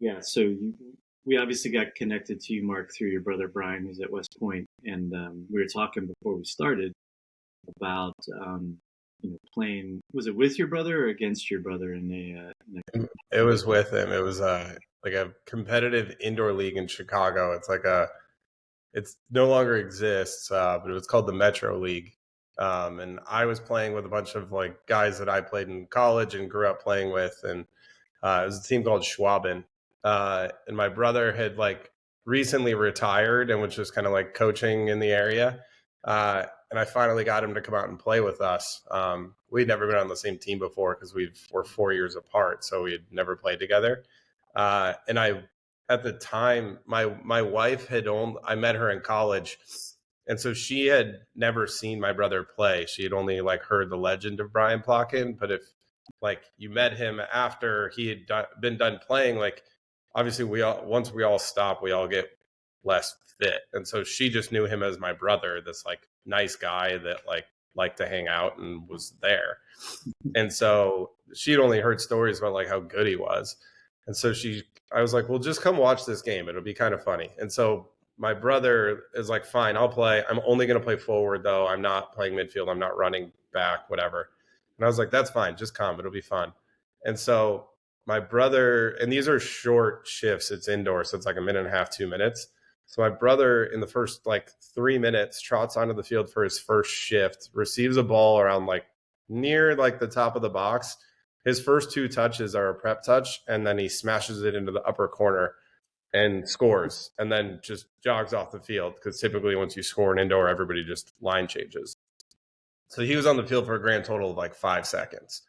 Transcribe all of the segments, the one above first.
Yeah, so we obviously got connected to you, Mark, through your brother Brian, who's at West Point, and we were talking before we started about playing. Was it with your brother or against your brother It was with him. It was like a competitive indoor league in Chicago. It's no longer exists, but it was called the Metro League. And I was playing with a bunch of like guys that I played in college and grew up playing with, and it was a team called Schwaben. And my brother had like recently retired and was just kind of like coaching in the area. And I finally got him to come out and play with us. We'd never been on the same team before because we're 4 years apart, so we had never played together. And I, at the time, my wife had only I met her in college, and so she had never seen my brother play. She had only like heard the legend of Brian Plotkin, but if like you met him after he had been done playing, like obviously once we all stop, we all get less fit, and so she just knew him as my brother, this like nice guy that like liked to hang out and was there. And so she'd only heard stories about like how good he was, and so I was like, well, just come watch this game, it'll be kind of funny. And so my brother is like, fine, I'll play. I'm only going to play forward though. I'm not playing midfield. I'm not running back, whatever. And I was like, that's fine. Just come. It'll be fun. And so my brother, and these are short shifts. It's indoor. So it's like a minute and a half, 2 minutes. So my brother in the first like 3 minutes trots onto the field for his first shift, receives a ball around like near like the top of the box. His first two touches are a prep touch, and then he smashes it into the upper corner and scores, and then just jogs off the field because typically once you score an indoor, everybody just line changes. So he was on the field for a grand total of like 5 seconds.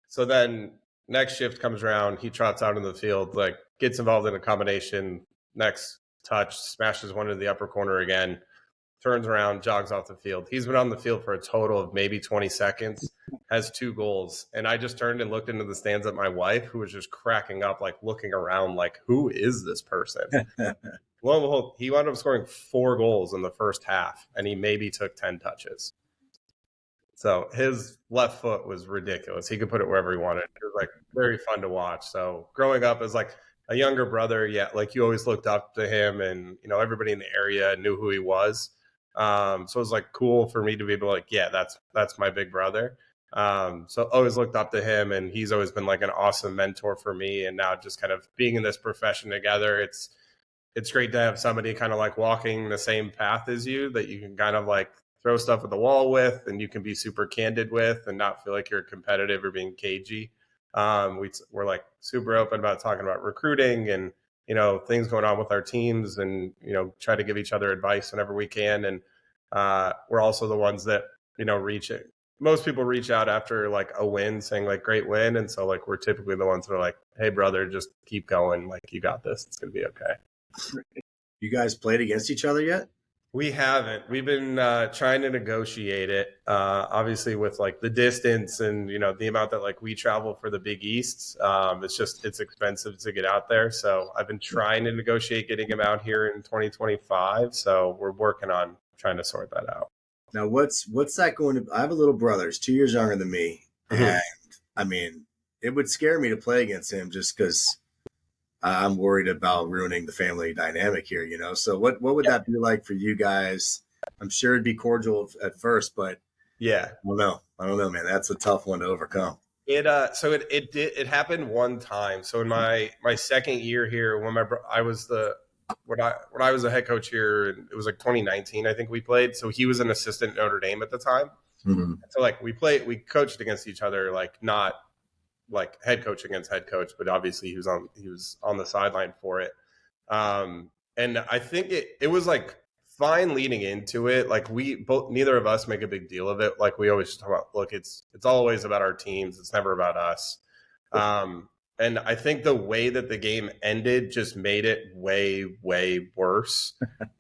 So then next shift comes around, he trots out in the field, like gets involved in a combination, next touch, smashes one into the upper corner again, turns around, jogs off the field. He's been on the field for a total of maybe 20 seconds, has 2 goals. And I just turned and looked into the stands at my wife, who was just cracking up, like looking around, like, who is this person? Lo and behold, he wound up scoring 4 goals in the first half, and he maybe took 10 touches. So his left foot was ridiculous. He could put it wherever he wanted. It was like very fun to watch. So growing up as like a younger brother, yeah, like you always looked up to him, and everybody in the area knew who he was. So it was like cool for me to be able to like, yeah, that's my big brother. So always looked up to him, and he's always been like an awesome mentor for me. And now just kind of being in this profession together, it's great to have somebody kind of like walking the same path as you that you can kind of like throw stuff at the wall with, and you can be super candid with and not feel like you're competitive or being cagey. We're like super open about talking about recruiting and things going on with our teams, and try to give each other advice whenever we can. And we're also the ones that reach it. Most people reach out after like a win saying like great win, and so like we're typically the ones that are like, hey brother, just keep going, like you got this, it's gonna be okay. You guys played against each other yet? We haven't. We've been trying to negotiate it. Obviously, with like the distance and the amount that like we travel for the Big East, it's expensive to get out there. So I've been trying to negotiate getting him out here in 2025. So we're working on trying to sort that out. Now, what's that going to? I have a little brother. He's 2 years younger than me, and I mean, it would scare me to play against him just because I'm worried about ruining the family dynamic here, So what would that be like for you guys? I'm sure it'd be cordial at first, but yeah, I don't know, man. That's a tough one to overcome. It happened one time. So in my second year here, when I was the when I was a head coach here, it was like 2019, I think we played. So he was an assistant at Notre Dame at the time. Mm-hmm. So like we coached against each other, like not like head coach against head coach, but obviously he was on the sideline for it. And I think it was like fine leading into it. Like neither of us make a big deal of it. Like we always talk about, look, it's always about our teams. It's never about us. And I think the way that the game ended just made it way, way worse.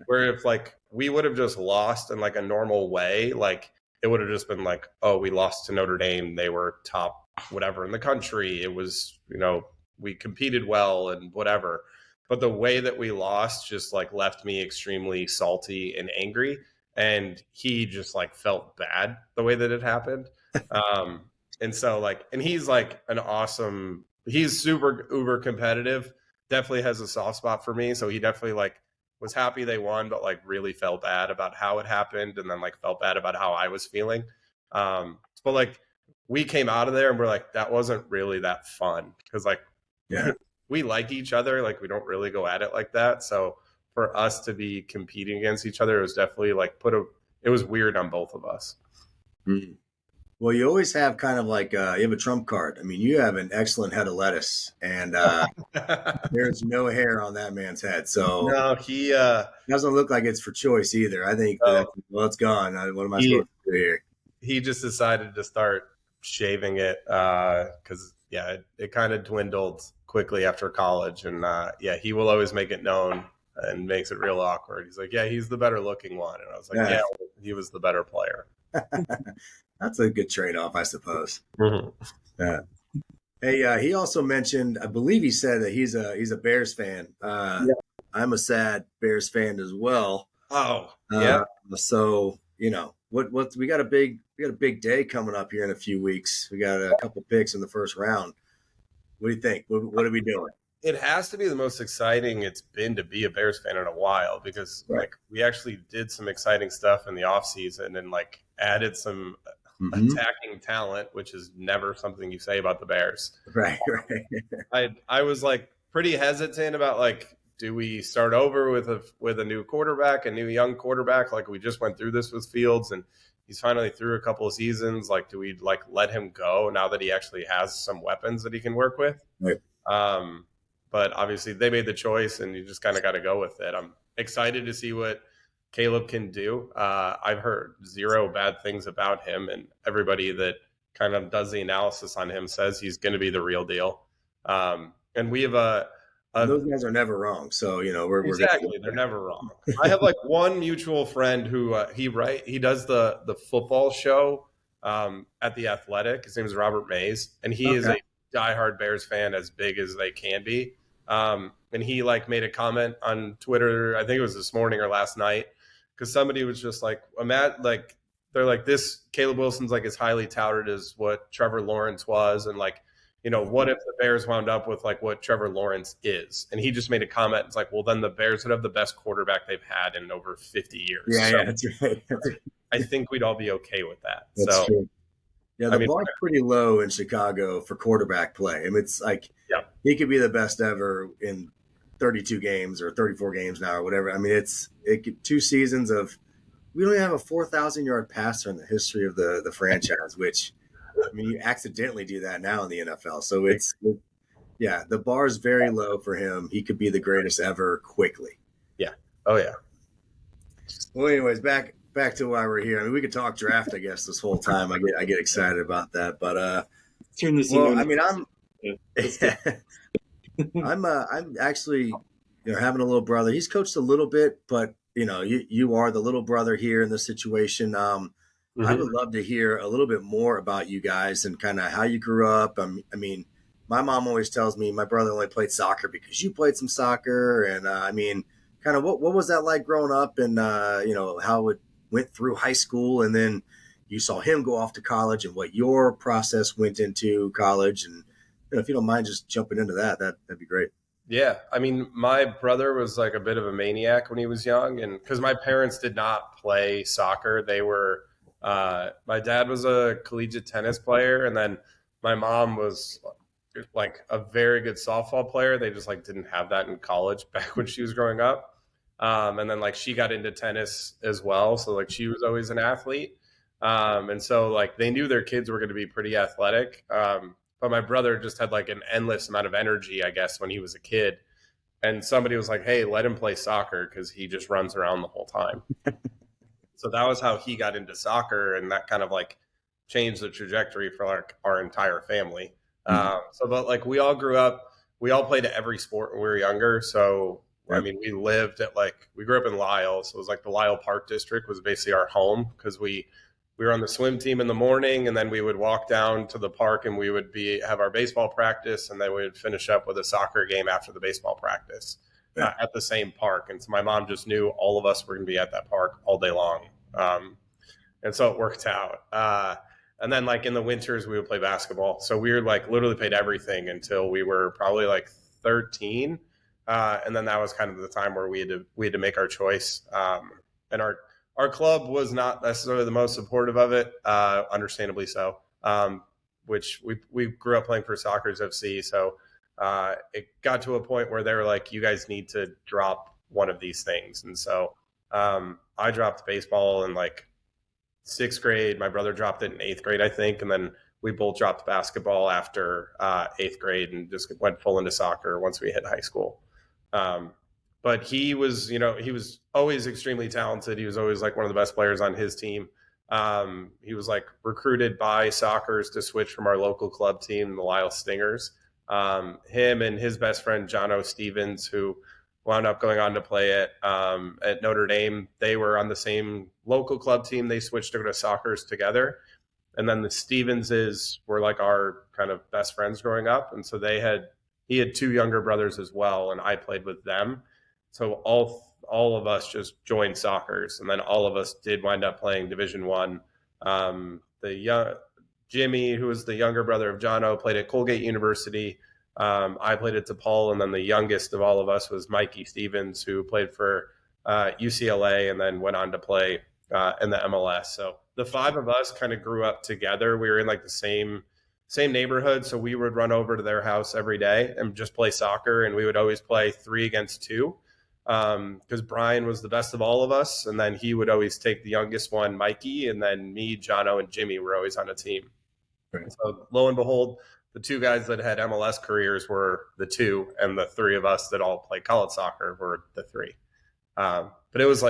Where if like we would have just lost in like a normal way, like it would have just been like, oh, we lost to Notre Dame. They were top whatever in the country. It was, we competed well and whatever. But the way that we lost just like left me extremely salty and angry. And he just like felt bad the way that it happened. And so like, and he's like he's super uber competitive, definitely has a soft spot for me. So he definitely like was happy they won, but like really felt bad about how it happened, and then like felt bad about how I was feeling. But like we came out of there and we're like, that wasn't really that fun, because like we like each other, like we don't really go at it like that. So for us to be competing against each other, it was definitely like it was weird on both of us. Mm. Well, you always have kind of like you have a trump card. I mean, you have an excellent head of lettuce, and there's no hair on that man's head. So no, he doesn't look like it's for choice either. I think well, it's gone. What am I supposed to do here? He just decided to start shaving it because it kind of dwindled quickly after college, and he will always make it known and makes it real awkward. He's like, yeah, he's the better looking one, and I was like, yeah he was the better player. That's a good trade-off, I suppose. Mm-hmm. Yeah. Hey, he also mentioned, I believe he said that he's a Bears fan. I'm a sad Bears fan as well. Oh, yeah. So what we got a big day coming up here in a few weeks. We got a couple picks in the first round. What do you think? What are we doing? It has to be the most exciting it's been to be a Bears fan in a while, because like we actually did some exciting stuff in the offseason and like added some attacking talent, which is never something you say about the Bears. Right. I was like pretty hesitant about like, do we start over with a new quarterback, a new young quarterback? Like we just went through this with Fields and he's finally through a couple of seasons. Like, do we like let him go now that he actually has some weapons that he can work with? Right. But obviously they made the choice and you just kind of got to go with it. I'm excited to see what Caleb can do. I've heard zero bad things about him, and everybody that kind of does the analysis on him says he's going to be the real deal. And we have those guys are never wrong. So, we're exactly. They're never wrong. I have like one mutual friend who he does the football show at The Athletic. His name is Robert Mays, and he is a diehard Bears fan, as big as they can be. And he like made a comment on Twitter, I think it was this morning or last night, because somebody was just like, like they're like, this Caleb Wilson's like as highly touted as what Trevor Lawrence was, and like, what if the Bears wound up with like what Trevor Lawrence is? And he just made a comment. It's like, well, then the Bears would have the best quarterback they've had in over 50 years. Yeah, that's right. I think we'd all be okay with that. That's true. Yeah, the bar's pretty low in Chicago for quarterback play. I mean, it's like he could be the best ever in 32 games or 34 games now or whatever. I mean, it 2 seasons of we don't even have a 4,000-yard passer in the history of the franchise, which I mean, you accidentally do that now in the NFL. So the bar is very low for him. He could be the greatest ever quickly. Yeah. Oh yeah. Well, anyways, back to why we're here. I mean, we could talk draft, I guess, this whole time. I get excited about that, but turn this. Well, I mean, I'm actually having a little brother. He's coached a little bit, but you are the little brother here in this situation. I would love to hear a little bit more about you guys and kind of how you grew up. I mean, my mom always tells me my brother only played soccer because you played some soccer, and I mean, kind of what was that like growing up, and how it went through high school, and then you saw him go off to college, and what your process went into college, and if you don't mind just jumping into that'd be great. Yeah, I mean, my brother was like a bit of a maniac when he was young, and because my parents did not play soccer, they were. My dad was a collegiate tennis player, and then my mom was like a very good softball player. They just like didn't have that in college back when she was growing up. And then like she got into tennis as well. So like she was always an athlete. And so like they knew their kids were going to be pretty athletic. But my brother just had like an endless amount of energy, I guess, when he was a kid. And somebody was like, hey, let him play soccer because he just runs around the whole time. So that was how he got into soccer, and that kind of like changed the trajectory for our entire family. But like we all grew up, we all played every sport when we were younger. So, I mean, we grew up in Lisle. So it was like the Lisle Park District was basically our home, because we were on the swim team in the morning, and then we would walk down to the park and we would have our baseball practice, and then we would finish up with a soccer game after the baseball practice. At the same park. And so my mom just knew all of us were going to be at that park all day long. And so it worked out. And then like in the winters, we would play basketball. So we were like literally played everything until we were probably like 13. And then that was kind of the time where we had to make our choice. And our club was not necessarily the most supportive of it, understandably so. Which we grew up playing for Soccer's FC, so it got to a point where they were like, "You guys need to drop one of these things." And so I dropped baseball in like 6th grade. My brother dropped it in 8th grade, I think, and then we both dropped basketball after 8th grade and just went full into soccer once we hit high school. But he was always extremely talented. He was always like one of the best players on his team. He was like recruited by Sockers to switch from our local club team, the Lyle Stingers. Him and his best friend, John O. Stevens, who wound up going on to play at Notre Dame. They were on the same local club team. They switched to go to Sockers together. And then the Stevenses were like our kind of best friends growing up. And so he had 2 younger brothers as well, and I played with them. So all of us just joined Sockers, and then all of us did wind up playing Division I. Jimmy, who was the younger brother of John O, played at Colgate University. I played at DePaul, and then the youngest of all of us was Mikey Stevens, who played for UCLA and then went on to play in the MLS. So the 5 of us kind of grew up together. We were in like the same neighborhood, so we would run over to their house every day and just play soccer, and we would always play 3 against 2 because Brian was the best of all of us, and then he would always take the youngest one, Mikey, and then me, Jono, and Jimmy were always on a team. Right. So lo and behold, the 2 guys that had MLS careers were the 2, and the 3 of us that all played college soccer were the 3. But it was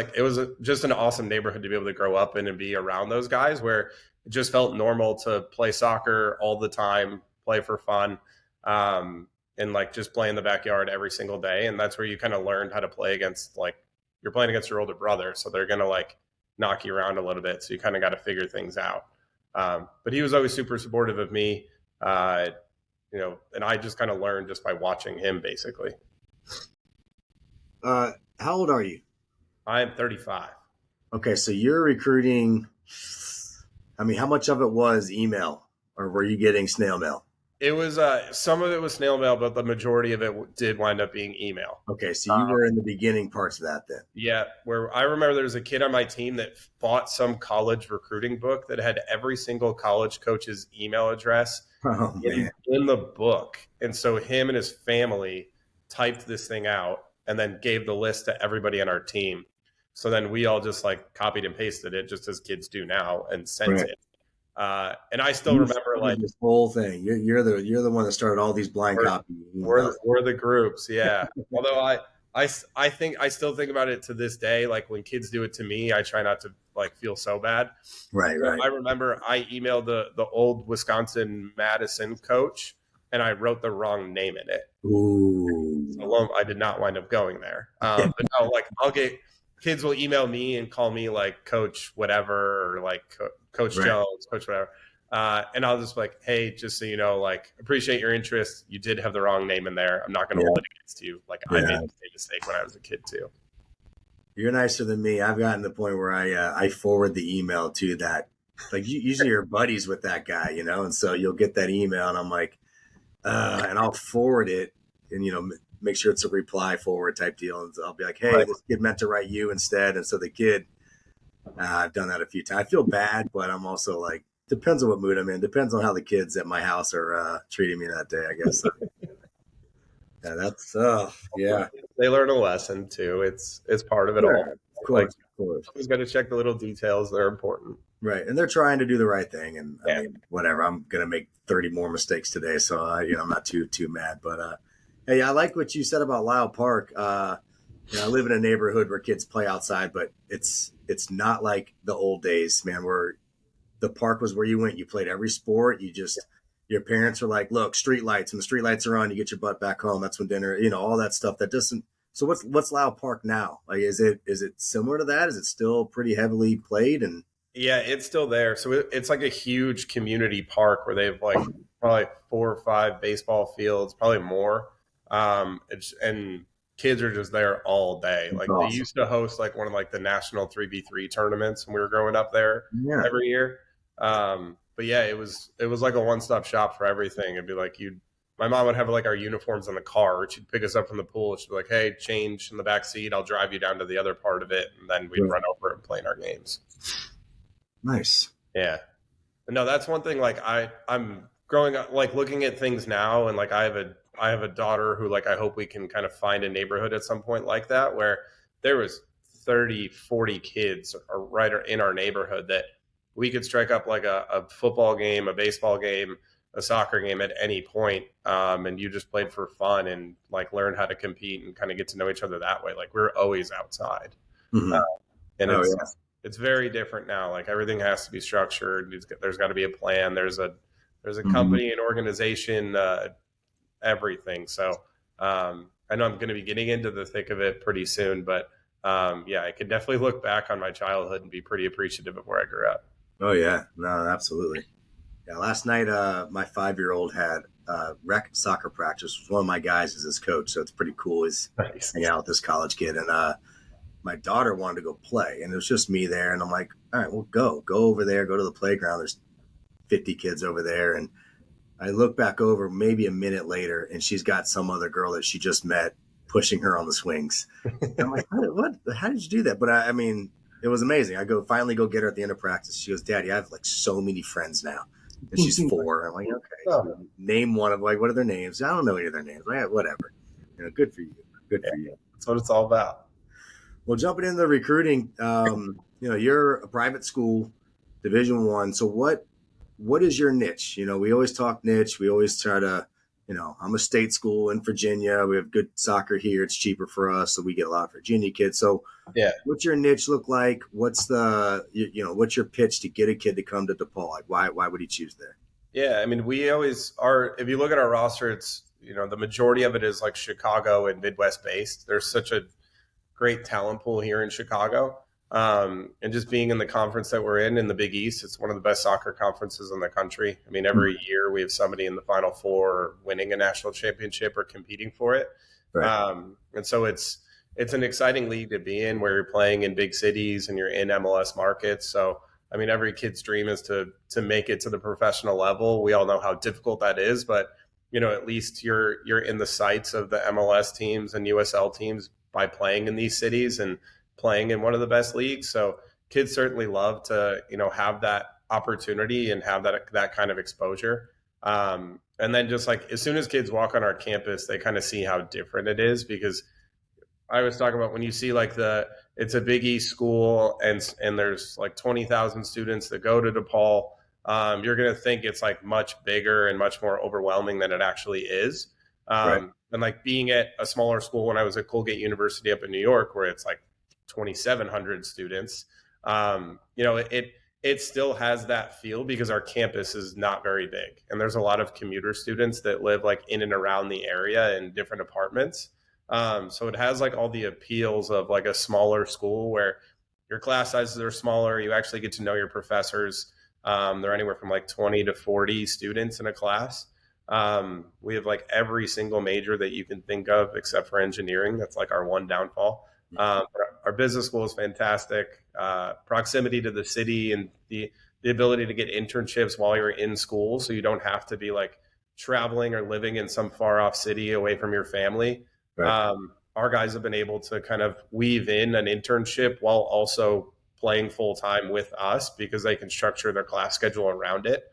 just an awesome neighborhood to be able to grow up in and be around those guys, where it just felt normal to play soccer all the time, play for fun, and like just play in the backyard every single day. And that's where you kind of learned how to play against, like, you're playing against your older brother, so they're going to like knock you around a little bit. So you kind of got to figure things out. But he was always super supportive of me, and I just kind of learned just by watching him, basically. How old are you? I am 35. Okay, so you're recruiting. I mean, how much of it was email, or were you getting snail mail? It was some of it was snail mail, but the majority of it did wind up being email. Okay, so you were in the beginning parts of that then. Yeah, where I remember there was a kid on my team that bought some college recruiting book that had every single college coach's email address in the book. And so him and his family typed this thing out and then gave the list to everybody on our team. So then we all just like copied and pasted it, just as kids do now, and sent it. And I still remember like this whole thing. You're the one that started all these blind copies. We're the groups, yeah. Although I still think about it to this day. Like when kids do it to me, I try not to like feel so bad. Right. I remember I emailed the old Wisconsin Madison coach, and I wrote the wrong name in it. Ooh. So I did not wind up going there. But no, like kids will email me and call me like Coach whatever, or like Coach Jones, Coach whatever. And I'll just be like, hey, just so you know, like, appreciate your interest. You did have the wrong name in there. I'm not going to hold it against you. Like, I made the same mistake when I was a kid too. You're nicer than me. I've gotten to the point where I forward the email to that. Like, usually you're buddies with that guy, and so you'll get that email, and I'm like, and I'll forward it, and make sure it's a reply forward type deal, and I'll be like, hey, this kid meant to write you instead, and so the kid. I've done that a few times. I feel bad, but I'm also like, depends on what mood I'm in. Depends on how the kids at my house are treating me that day, I guess. Yeah, that's They learn a lesson too. It's part of it all. Of course. Always got to check the little details. They're important. Right, and they're trying to do the right thing. And I mean, whatever. I'm gonna make 30 more mistakes today, so I'm not too mad. But hey, I like what you said about Lyle Park. I live in a neighborhood where kids play outside, but it's not like the old days, man, where the park was where you went. You played every sport. Your parents were like, look, street lights. When the street lights are on, you get your butt back home. That's when dinner, all that stuff. That doesn't. So what's Lyle Park now? Like, is it similar to that? Is it still pretty heavily played? And yeah, it's still there. So it's like a huge community park where they have like probably 4 or 5 baseball fields, probably more. And kids are just there all day. Like They used to host like one of like the national 3v3 tournaments when we were growing up there every year. But yeah, it was like a one-stop shop for everything. It'd be like my mom would have like our uniforms in the car. She'd pick us up from the pool. She'd be like, "Hey, change in the back seat. I'll drive you down to the other part of it." And then we'd run over and play in our games. Nice. Yeah. But no, that's one thing. Like I'm growing up, like looking at things now, and like I have a daughter who like I hope we can kind of find a neighborhood at some point like that where there was 30, 40 kids right in our neighborhood that we could strike up like a football game, a baseball game, a soccer game at any point, and you just played for fun and like learn how to compete and kind of get to know each other that way. Like we're always outside, and it's very different now. Like everything has to be structured. There's got to be a plan. There's a company, an organization, everything. So I know I'm going to be getting into the thick of it pretty soon, but yeah, I could definitely look back on my childhood and be pretty appreciative of where I grew up. Oh yeah, no, absolutely. Yeah, last night my 5-year-old had rec soccer practice. One of my guys is his coach, so it's pretty cool. He's hanging out with this college kid, and my daughter wanted to go play, and it was just me there, and I'm like, all right, well, go over there, go to the playground. There's 50 kids over there, and I look back over maybe a minute later, and she's got some other girl that she just met pushing her on the swings. I'm like, what? How did you do that? But I mean, it was amazing. I finally go get her at the end of practice. She goes, Daddy, I have like so many friends now. And she's 4. I'm like, okay, so name one of like, what are their names? I don't know any of their names. Whatever. Good for you. Good for you. That's what it's all about. Well, jumping into the recruiting, you're a private school, Division I. So what is your niche? We always talk niche. We always try to, I'm a state school in Virginia. We have good soccer here. It's cheaper for us, so we get a lot of Virginia kids. So, yeah, what's your niche look like? What's what's your pitch to get a kid to come to DePaul? Like, why would he choose there? Yeah, I mean, we always are. If you look at our roster, it's the majority of it is like Chicago and Midwest based. There's such a great talent pool here in Chicago. And just being in the conference that we're in the Big East, it's one of the best soccer conferences in the country. I mean, every year we have somebody in the Final Four or winning a national championship or competing for it. Right. And so it's an exciting league to be in where you're playing in big cities and you're in MLS markets. So, I mean, every kid's dream is to make it to the professional level. We all know how difficult that is, but, at least you're in the sights of the MLS teams and USL teams by playing in these cities and playing in one of the best leagues. So kids certainly love to, have that opportunity and have that kind of exposure. And then just like, as soon as kids walk on our campus, they kind of see how different it is, because I was talking about when you see like it's a Big East school and there's like 20,000 students that go to DePaul. You're going to think it's like much bigger and much more overwhelming than it actually is. Right. And like being at a smaller school when I was at Colgate University up in New York, where it's like 2,700 students, it still has that feel because our campus is not very big. And there's a lot of commuter students that live like in and around the area in different apartments. So it has like all the appeals of like a smaller school where your class sizes are smaller. You actually get to know your professors. They're anywhere from like 20 to 40 students in a class. We have like every single major that you can think of except for engineering. That's like our one downfall. Our business school is fantastic. Proximity to the city and the ability to get internships while you're in school, so you don't have to be like traveling or living in some far off city away from your family. Right. Our guys have been able to kind of weave in an internship while also playing full time with us because they can structure their class schedule around it,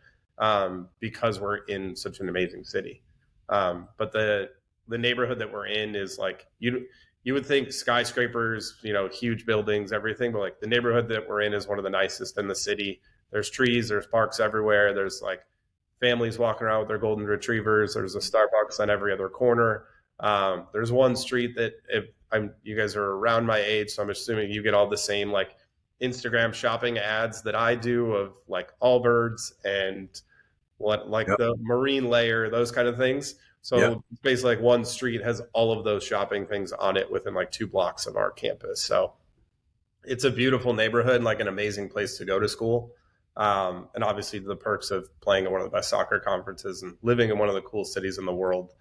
because we're in such an amazing city. But the neighborhood that we're in is like, you would think skyscrapers, huge buildings, everything, but like the neighborhood that we're in is one of the nicest in the city. There's trees, there's parks everywhere. There's like families walking around with their golden retrievers. There's a Starbucks on every other corner. There's one street that you guys are around my age, so I'm assuming you get all the same like Instagram shopping ads that I do of like Allbirds and the marine layer, those kind of things. So basically like one street has all of those shopping things on it within like 2 blocks of our campus. So it's a beautiful neighborhood and like an amazing place to go to school. And obviously the perks of playing in one of the best soccer conferences and living in one of the coolest cities in the world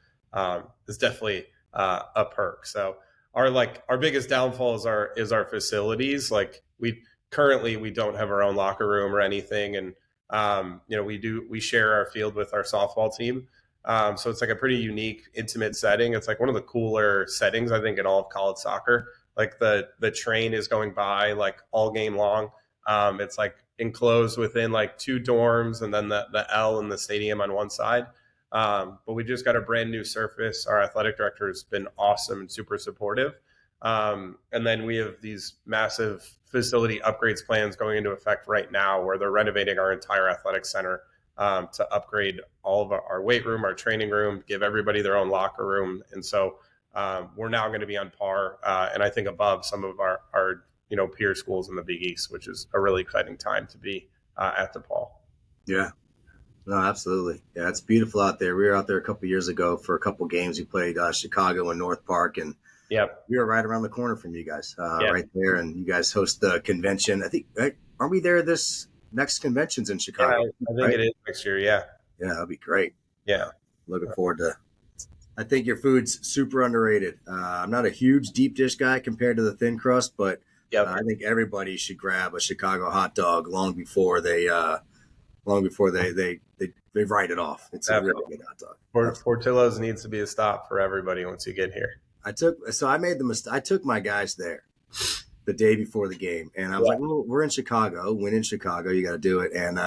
is definitely a perk. So our biggest downfall is our facilities. Like we don't have our own locker room or anything. And we share our field with our softball team. So it's like a pretty unique, intimate setting. It's like one of the cooler settings, I think, in all of college soccer. Like the train is going by like all game long. It's like enclosed within like 2 dorms and then the L in the stadium on one side. But we just got a brand new surface. Our athletic director has been awesome and super supportive. And then we have these massive facility upgrades plans going into effect right now where they're renovating our entire athletic center to upgrade all of our weight room, our training room, give everybody their own locker room. And so we're now going to be on par and I think above some of our peer schools in the Big East, which is a really exciting time to be at DePaul. Yeah. No, absolutely. Yeah, it's beautiful out there. We were out there a couple years ago for a couple games. We played Chicago and North Park, and we were right around the corner from you guys, right there. And you guys host the convention. I think, aren't we there this next convention's in Chicago? Yeah, I think it is next year. Yeah. Yeah, that'll be great. Yeah. Looking forward to. I think your food's super underrated. I'm not a huge deep dish guy compared to the thin crust, but I think everybody should grab a Chicago hot dog long before they write it off. It's a really good hot dog. Portillo's needs to be a stop for everybody once you get here. I took my guys there the day before the game, and I was like, well, we're in Chicago. When in Chicago, you got to do it. And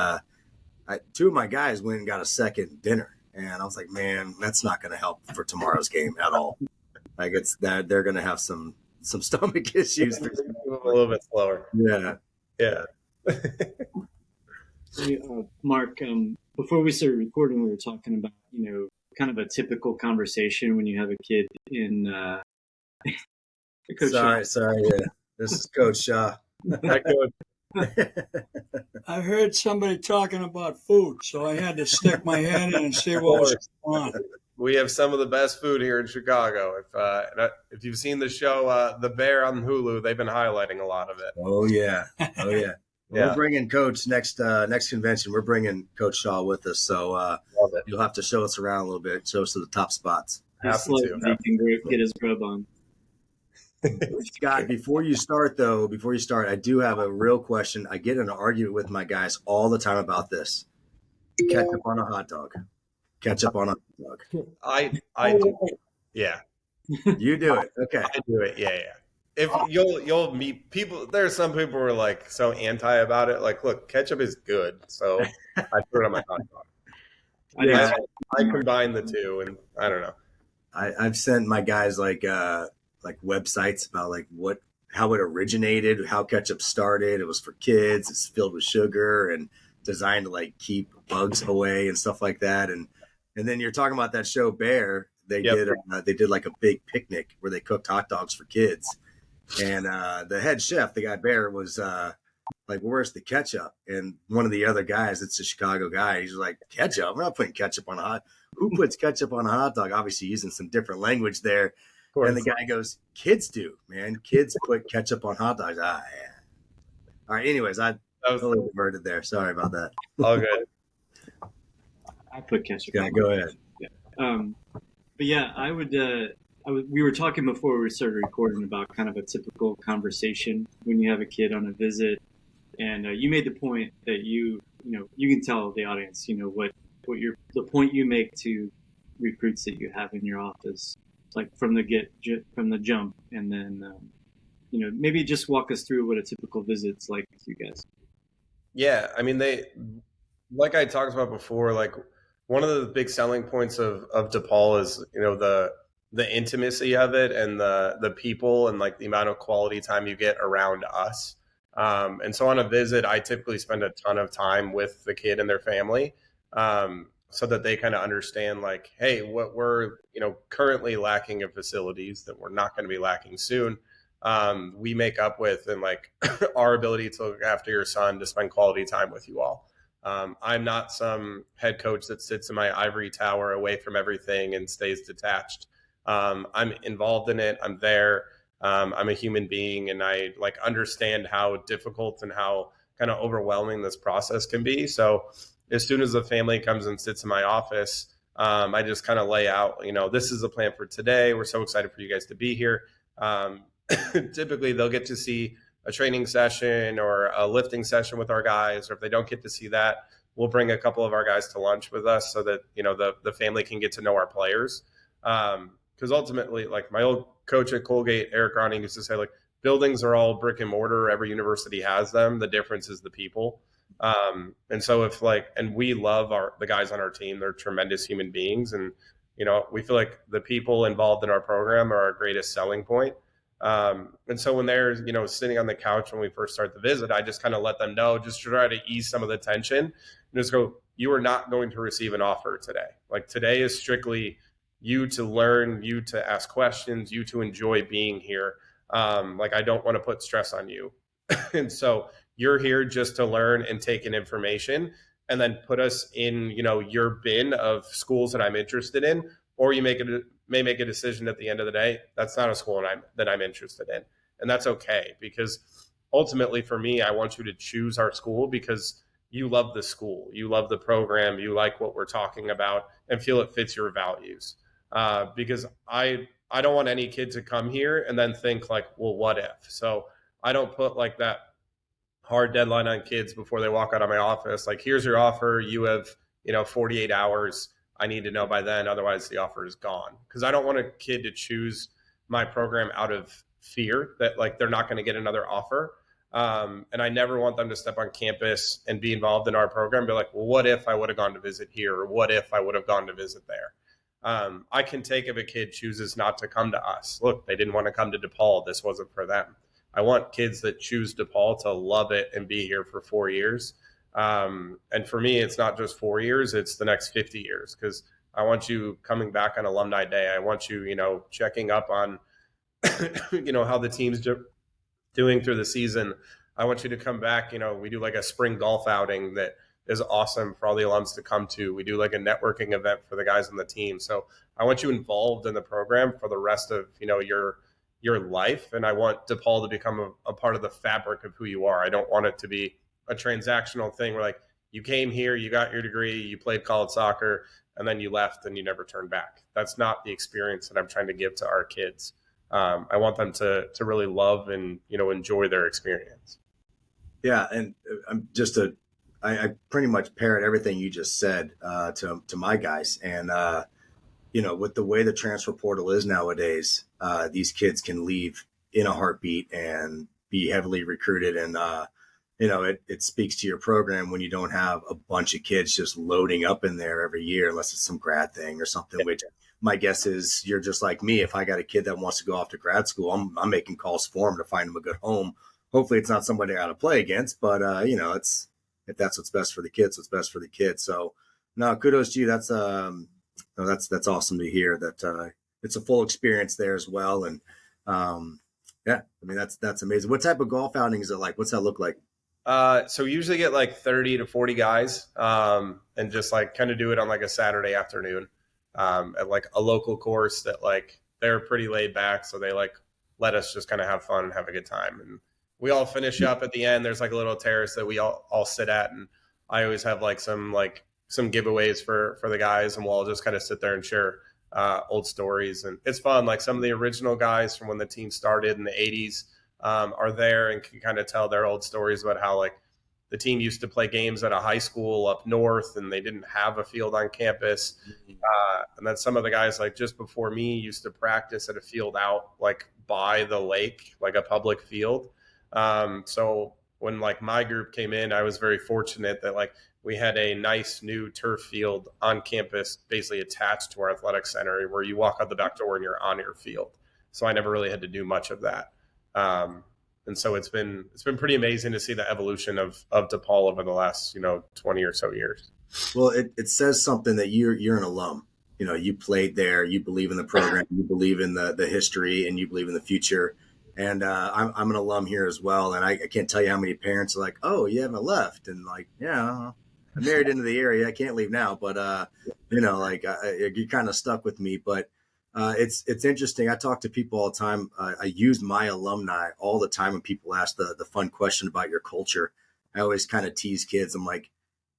2 of my guys went and got a second dinner, and I was like, man, that's not going to help for tomorrow's game at all. Like it's that they're going to have some stomach issues. A little bit slower. Yeah. Mark, before we started recording, we were talking about, kind of a typical conversation when you have a kid in Coach Sorry. Yeah. This is Coach Shaw. I heard somebody talking about food, so I had to stick my head in and see what was going on. We have some of the best food here in Chicago. If you've seen the show The Bear on Hulu, they've been highlighting a lot of it. Oh yeah. We're bringing Coach next convention. We're bringing Coach Shaw with us, so you'll have to show us around a little bit, show us to the top spots. He can get his grub on. Scott, before you start, I do have a real question. I get in an argument with my guys all the time about this. Ketchup on a hot dog. I do. Yeah. You do it. Okay. I do it. Yeah. If you'll meet people, there's some people who are like so anti about it. Like, look, ketchup is good, so I put it on my hot dog. Yeah. I combine the two, and I don't know. I've sent my guys like websites about how it originated, how ketchup started. It was for kids. It's filled with sugar and designed to keep bugs away and stuff like that. And then you're talking about that show Bear. They did like a big picnic where they cooked hot dogs for kids. And the head chef, the guy Bear, was like, where's the ketchup? And one of the other guys, it's a Chicago guy, he's like, ketchup? I'm not putting ketchup on a hot. Who puts ketchup on a hot dog? Obviously using some different language there. And the guy goes, kids do, man. Kids put ketchup on hot dogs. Yeah. All right. Anyways, I totally diverted there. Sorry about that. All good. I put ketchup. Yeah, go ahead. Yeah. But yeah, I would. We were talking before we started recording about kind of a typical conversation when you have a kid on a visit, and you made the point that you can tell the audience, what the point you make to recruits that you have in your office, like from the jump, and then maybe just walk us through what a typical visit's like with you guys. Yeah, I mean, like I talked about before, like one of the big selling points of DePaul is the intimacy of it and the people and like the amount of quality time you get around us. And so on a visit, I typically spend a ton of time with the kid and their family, so that they kind of understand like, hey, what we're currently lacking in facilities that we're not going to be lacking soon, we make up with, and like our ability to look after your son, to spend quality time with you all. I'm not some head coach that sits in my ivory tower away from everything and stays detached. I'm involved in it. I'm there. I'm a human being, and I understand how difficult and how kind of overwhelming this process can be. So as soon as the family comes and sits in my office, I just kind of lay out, this is the plan for today. We're so excited for you guys to be here. Typically they'll get to see a training session or a lifting session with our guys, or if they don't get to see that, we'll bring a couple of our guys to lunch with us so that, the family can get to know our players. Because ultimately, like my old coach at Colgate, Eric Ronning, used to say, like, buildings are all brick and mortar. Every university has them. The difference is the people. And so and we love the guys on our team. They're tremendous human beings. And, we feel like the people involved in our program are our greatest selling point. And so when they're, sitting on the couch when we first start the visit, I just kind of let them know, just to try to ease some of the tension and just go, you are not going to receive an offer today. Like, today is strictly you to learn, you to ask questions, you to enjoy being here. I don't want to put stress on you. And so you're here just to learn and take in information and then put us in, your bin of schools that I'm interested in, or you may make a decision at the end of the day, that's not a school that I'm interested in. And that's okay, because ultimately for me, I want you to choose our school because you love the school, you love the program, you like what we're talking about and feel it fits your values. Because I don't want any kid to come here and then think like, well, what if? So I don't put like that hard deadline on kids before they walk out of my office. Like, here's your offer. You have, 48 hours. I need to know by then. Otherwise the offer is gone. Because I don't want a kid to choose my program out of fear that like they're not going to get another offer. And I never want them to step on campus and be involved in our program. Be like, well, what if I would have gone to visit here? Or what if I would have gone to visit there? I can take if a kid chooses not to come to us. Look, they didn't want to come to DePaul. This wasn't for them. I want kids that choose DePaul to love it and be here for 4 years. And for me, it's not just 4 years, it's the next 50 years, because I want you coming back on alumni day. I want you, checking up on, how the team's doing through the season. I want you to come back. We do like a spring golf outing that is awesome for all the alums to come to. We do like a networking event for the guys on the team. So I want you involved in the program for the rest of, your life. And I want DePaul to become a part of the fabric of who you are. I don't want it to be a transactional thing where like you came here, you got your degree, you played college soccer, and then you left and you never turned back. That's not the experience that I'm trying to give to our kids. I want them to really love and, enjoy their experience. Yeah. And I pretty much parrot everything you just said to my guys. And, with the way the transfer portal is nowadays, these kids can leave in a heartbeat and be heavily recruited. And, it speaks to your program when you don't have a bunch of kids just loading up in there every year, unless it's some grad thing or something, which my guess is you're just like me. If I got a kid that wants to go off to grad school, I'm making calls for him to find him a good home. Hopefully it's not somebody I got to play against, but, it's, if that's what's best for the kids, what's best for the kids. So no, kudos to you. That's awesome to hear that it's a full experience there as well. And that's amazing. What type of golf outing is it like? What's that look like? So we usually get like 30 to 40 guys and just like kind of do it on like a Saturday afternoon at like a local course that like they're pretty laid back. So they like let us just kind of have fun and have a good time. And we all finish up at the end. There's like a little terrace that we all sit at. And I always have like some giveaways for the guys, and we'll all just kind of sit there and share old stories. And it's fun. Like some of the original guys from when the team started in the 80s are there and can kind of tell their old stories about how like the team used to play games at a high school up north and they didn't have a field on campus. And then some of the guys like just before me used to practice at a field out like by the lake, like a public field. So when like my group came in, I was very fortunate that like we had a nice new turf field on campus, basically attached to our athletic center, where you walk out the back door and you're on your field. So I never really had to do much of that. And so it's been pretty amazing to see the evolution of DePaul over the last, 20 or so years. Well, it says something that you're an alum. You played there, you believe in the program, you believe in the history, and you believe in the future. And I'm an alum here as well. And I can't tell you how many parents are like, oh, you haven't left. And like, yeah, I'm married into the area. I can't leave now. But, you're kind of stuck with me. But it's interesting. I talk to people all the time. I use my alumni all the time when people ask the fun question about your culture. I always kind of tease kids. I'm like,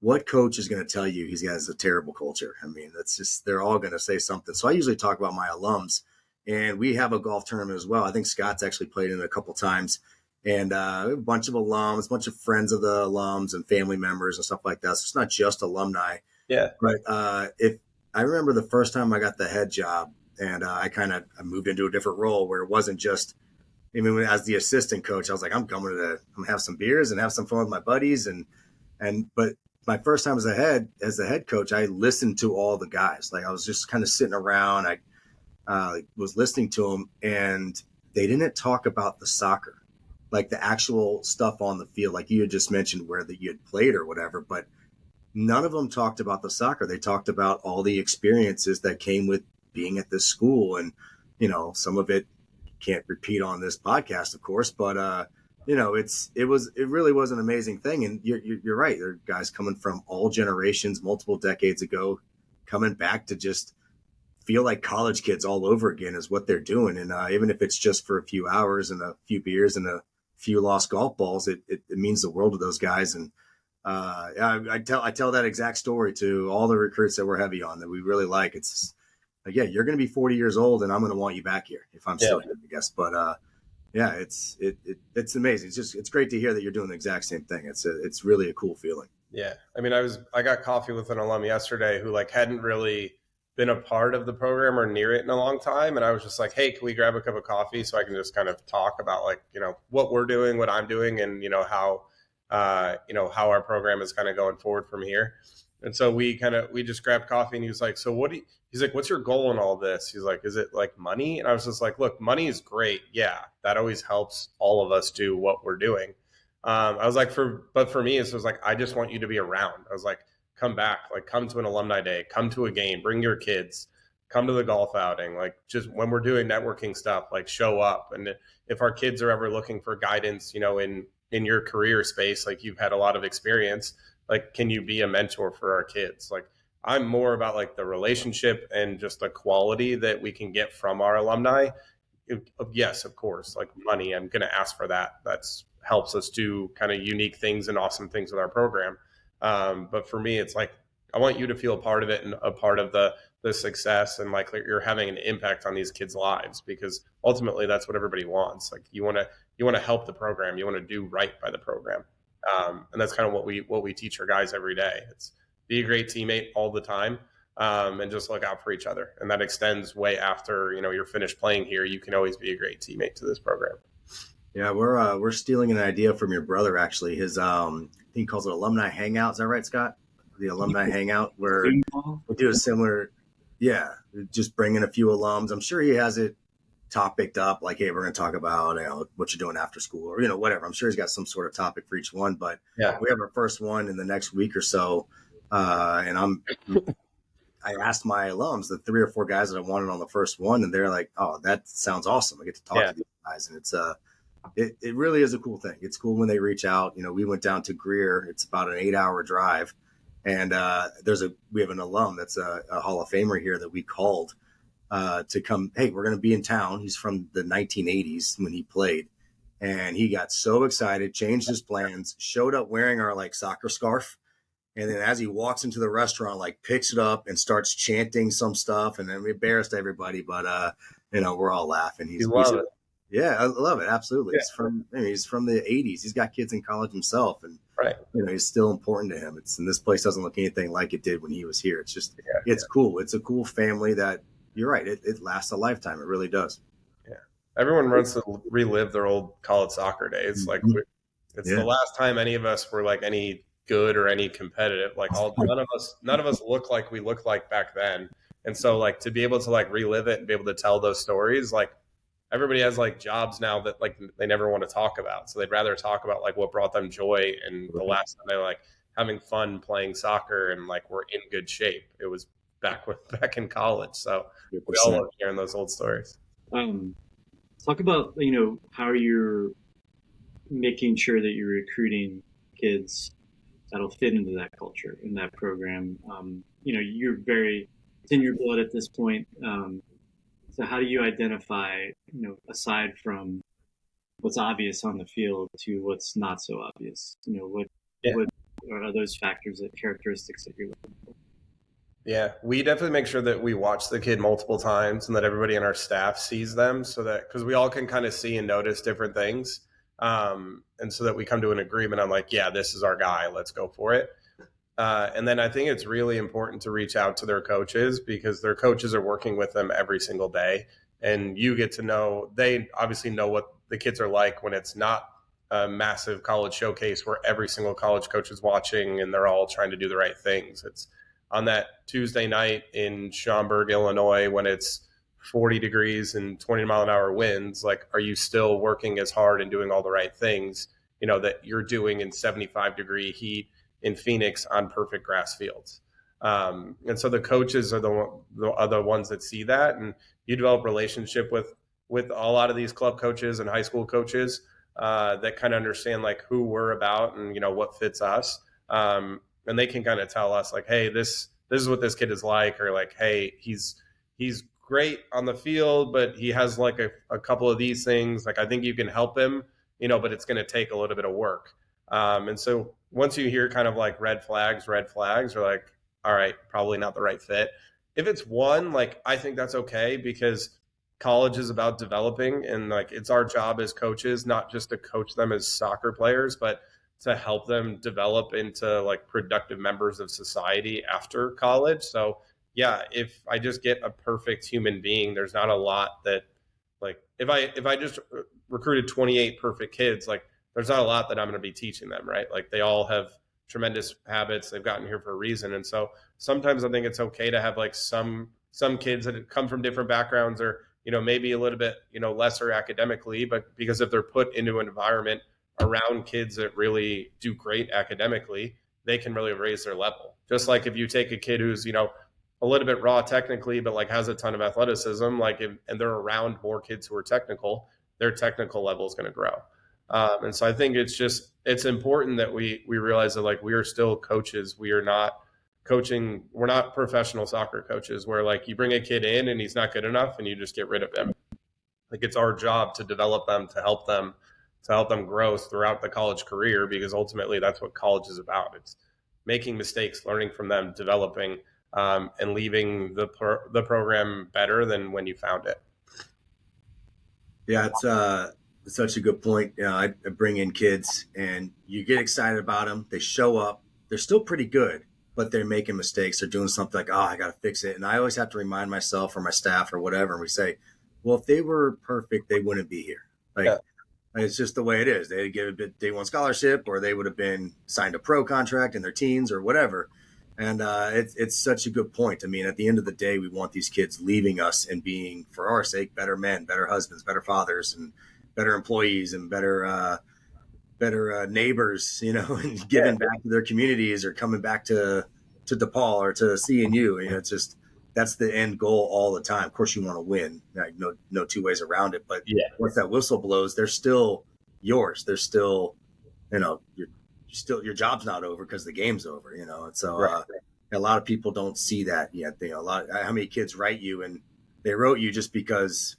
what coach is going to tell you he has a terrible culture? I mean, that's just, they're all going to say something. So I usually talk about my alums. And we have a golf tournament as well. I think Scott's actually played in it a couple times. and a bunch of alums, a bunch of friends of the alums and family members and stuff like that. So it's not just alumni. Yeah. But if I remember the first time I got the head job, and I moved into a different role where it wasn't just, I mean, as the assistant coach, I was like, I'm gonna have some beers and have some fun with my buddies, but my first time as the head coach, I listened to all the guys. Like I was just kind of sitting around. I was listening to them, and they didn't talk about the soccer, like the actual stuff on the field, like you had just mentioned where that you had played or whatever, but none of them talked about the soccer. They talked about all the experiences that came with being at this school. And, some of it can't repeat on this podcast, of course, but, it really was an amazing thing. And you're right. There are guys coming from all generations, multiple decades ago, coming back to just feel like college kids all over again is what they're doing. And even if it's just for a few hours and a few beers and a few lost golf balls, it means the world to those guys. And I tell that exact story to all the recruits that we're heavy on that we really like. It's like, yeah, you're going to be 40 years old and I'm going to want you back here if I'm still here, I guess. But it's amazing. It's great to hear that you're doing the exact same thing. It's really a cool feeling. Yeah. I mean, I got coffee with an alum yesterday who hadn't really been a part of the program or near it in a long time. And I was just like, hey, can we grab a cup of coffee so I can just kind of talk about what we're doing, what I'm doing, and how our program is kind of going forward from here. And so we just grabbed coffee, and he was like, so he's like, what's your goal in all this? He's like, is it like money? And I was just like, look, money is great. Yeah. That always helps all of us do what we're doing. I was like, but for me, it was like, I just want you to be around. I was like, come back, come to an alumni day, come to a game, bring your kids, come to the golf outing. Just when we're doing networking stuff, show up. And if our kids are ever looking for guidance, in your career space, you've had a lot of experience, can you be a mentor for our kids? I'm more about the relationship and just the quality that we can get from our alumni. Yes, of course, money, I'm going to ask for that. That's helps us do kind of unique things and awesome things with our program. But for me, it's I want you to feel a part of it and a part of the success, and you're having an impact on these kids' lives, because ultimately that's what everybody wants. You want to help the program, you want to do right by the program. And that's kind of what we teach our guys every day. It's be a great teammate all the time, and just look out for each other. And that extends way after, you're finished playing here. You can always be a great teammate to this program. Yeah, we're stealing an idea from your brother, actually. His I think he calls it alumni hangout. Is that right, Scott? The alumni hangout, where we do a similar, just bring in a few alums. I'm sure he has it topicked up, hey, we're going to talk about what you're doing after school, or whatever. I'm sure he's got some sort of topic for each one. But we have our first one in the next week or so, and I asked my alums, the 3 or 4 guys that I wanted on the first one, and they're like, "Oh, that sounds awesome! I get to talk to these guys," and it's it really is a cool thing. It's cool when they reach out. We went down to Greer. It's about an 8-hour drive. And we have an alum that's a Hall of Famer here that we called to come. Hey, we're going to be in town. He's from the 1980s when he played, and he got so excited, changed his plans, showed up wearing our soccer scarf, and then as he walks into the restaurant, picks it up and starts chanting some stuff, and then we embarrassed everybody, but we're all laughing. He's it. Yeah, I love it. Absolutely. Yeah. He's from the 80s. He's got kids in college himself, and right. He's still important to him. And this place doesn't look anything like it did when he was here. It's just, it's cool. It's a cool family that, you're right, it lasts a lifetime. It really does. Yeah. Everyone wants to relive their old college soccer days. It's the last time any of us were any good or any competitive. None of us look like we looked like back then. And so to be able to relive it and be able to tell those stories, everybody has jobs now that they never want to talk about. So they'd rather talk about what brought them joy, and the last time they were having fun playing soccer and we're in good shape. It was back in college. So 100%. We all love hearing those old stories. Talk about, how you're making sure that you're recruiting kids that'll fit into that culture, in that program. You're it's in your blood at this point. So how do you identify, aside from what's obvious on the field to what's not so obvious? What are those factors, characteristics that you're looking for? Yeah, we definitely make sure that we watch the kid multiple times and that everybody on our staff sees them, so that, because we all can kind of see and notice different things. And so that we come to an agreement on like, yeah, this is our guy, let's go for it. And then I think it's really important to reach out to their coaches, because their coaches are working with them every single day. And you get to know, they obviously know what the kids are like when it's not a massive college showcase where every single college coach is watching and they're all trying to do the right things. It's on that Tuesday night in Schaumburg, Illinois, when it's 40 degrees and 20-mile-an-hour winds. Like, are you still working as hard and doing all the right things, that you're doing in 75-degree heat in Phoenix on perfect grass fields? And so the coaches are the ones that see that, and you develop relationship with a lot of these club coaches and high school coaches that kind of understand like who we're about and what fits us, and they can kind of tell us like, hey, this is what this kid is like, or like, hey, he's great on the field, but he has like a couple of these things. Like, I think you can help him, but it's going to take a little bit of work. And so once you hear kind of like red flags, you're like, all right, probably not the right fit. If it's one, like, I think that's okay, because college is about developing, and like, it's our job as coaches, not just to coach them as soccer players, but to help them develop into like productive members of society after college. So yeah, if I just get a perfect human being, there's not a lot that, like, if I just recruited 28 perfect kids, like, there's not a lot that I'm going to be teaching them, right? Like, they all have tremendous habits. They've gotten here for a reason. And so sometimes I think it's okay to have like some kids that come from different backgrounds, or, maybe a little bit, lesser academically, but because if they're put into an environment around kids that really do great academically, they can really raise their level. Just like if you take a kid who's, a little bit raw technically, but like has a ton of athleticism, like, and they're around more kids who are technical, their technical level is going to grow. And so I think it's important that we realize that like, we are still coaches. We are not coaching. We're not professional soccer coaches where like you bring a kid in and he's not good enough and you just get rid of him. Like, it's our job to develop them, to help them grow throughout the college career, because ultimately that's what college is about. It's making mistakes, learning from them, developing, and leaving the program better than when you found it. Yeah, it's such a good point. I bring in kids and you get excited about them. They show up. They're still pretty good, but they're making mistakes. They're doing something like, I got to fix it. And I always have to remind myself or my staff or whatever. And we say, well, if they were perfect, they wouldn't be here. Like, yeah. It's just the way it is. They'd get a day one scholarship, or they would have been signed a pro contract in their teens or whatever. And it's such a good point. I mean, at the end of the day, we want these kids leaving us and being, for our sake, better men, better husbands, better fathers, and better employees, and better neighbors, and giving back to their communities, or coming back to DePaul or to CNU. It's just, that's the end goal all the time. Of course, you want to win. Like, no two ways around it. But once that whistle blows, they're still yours. They're still, your job's not over because the game's over. And so right. A lot of people don't see that yet. How many kids write you and they wrote you just because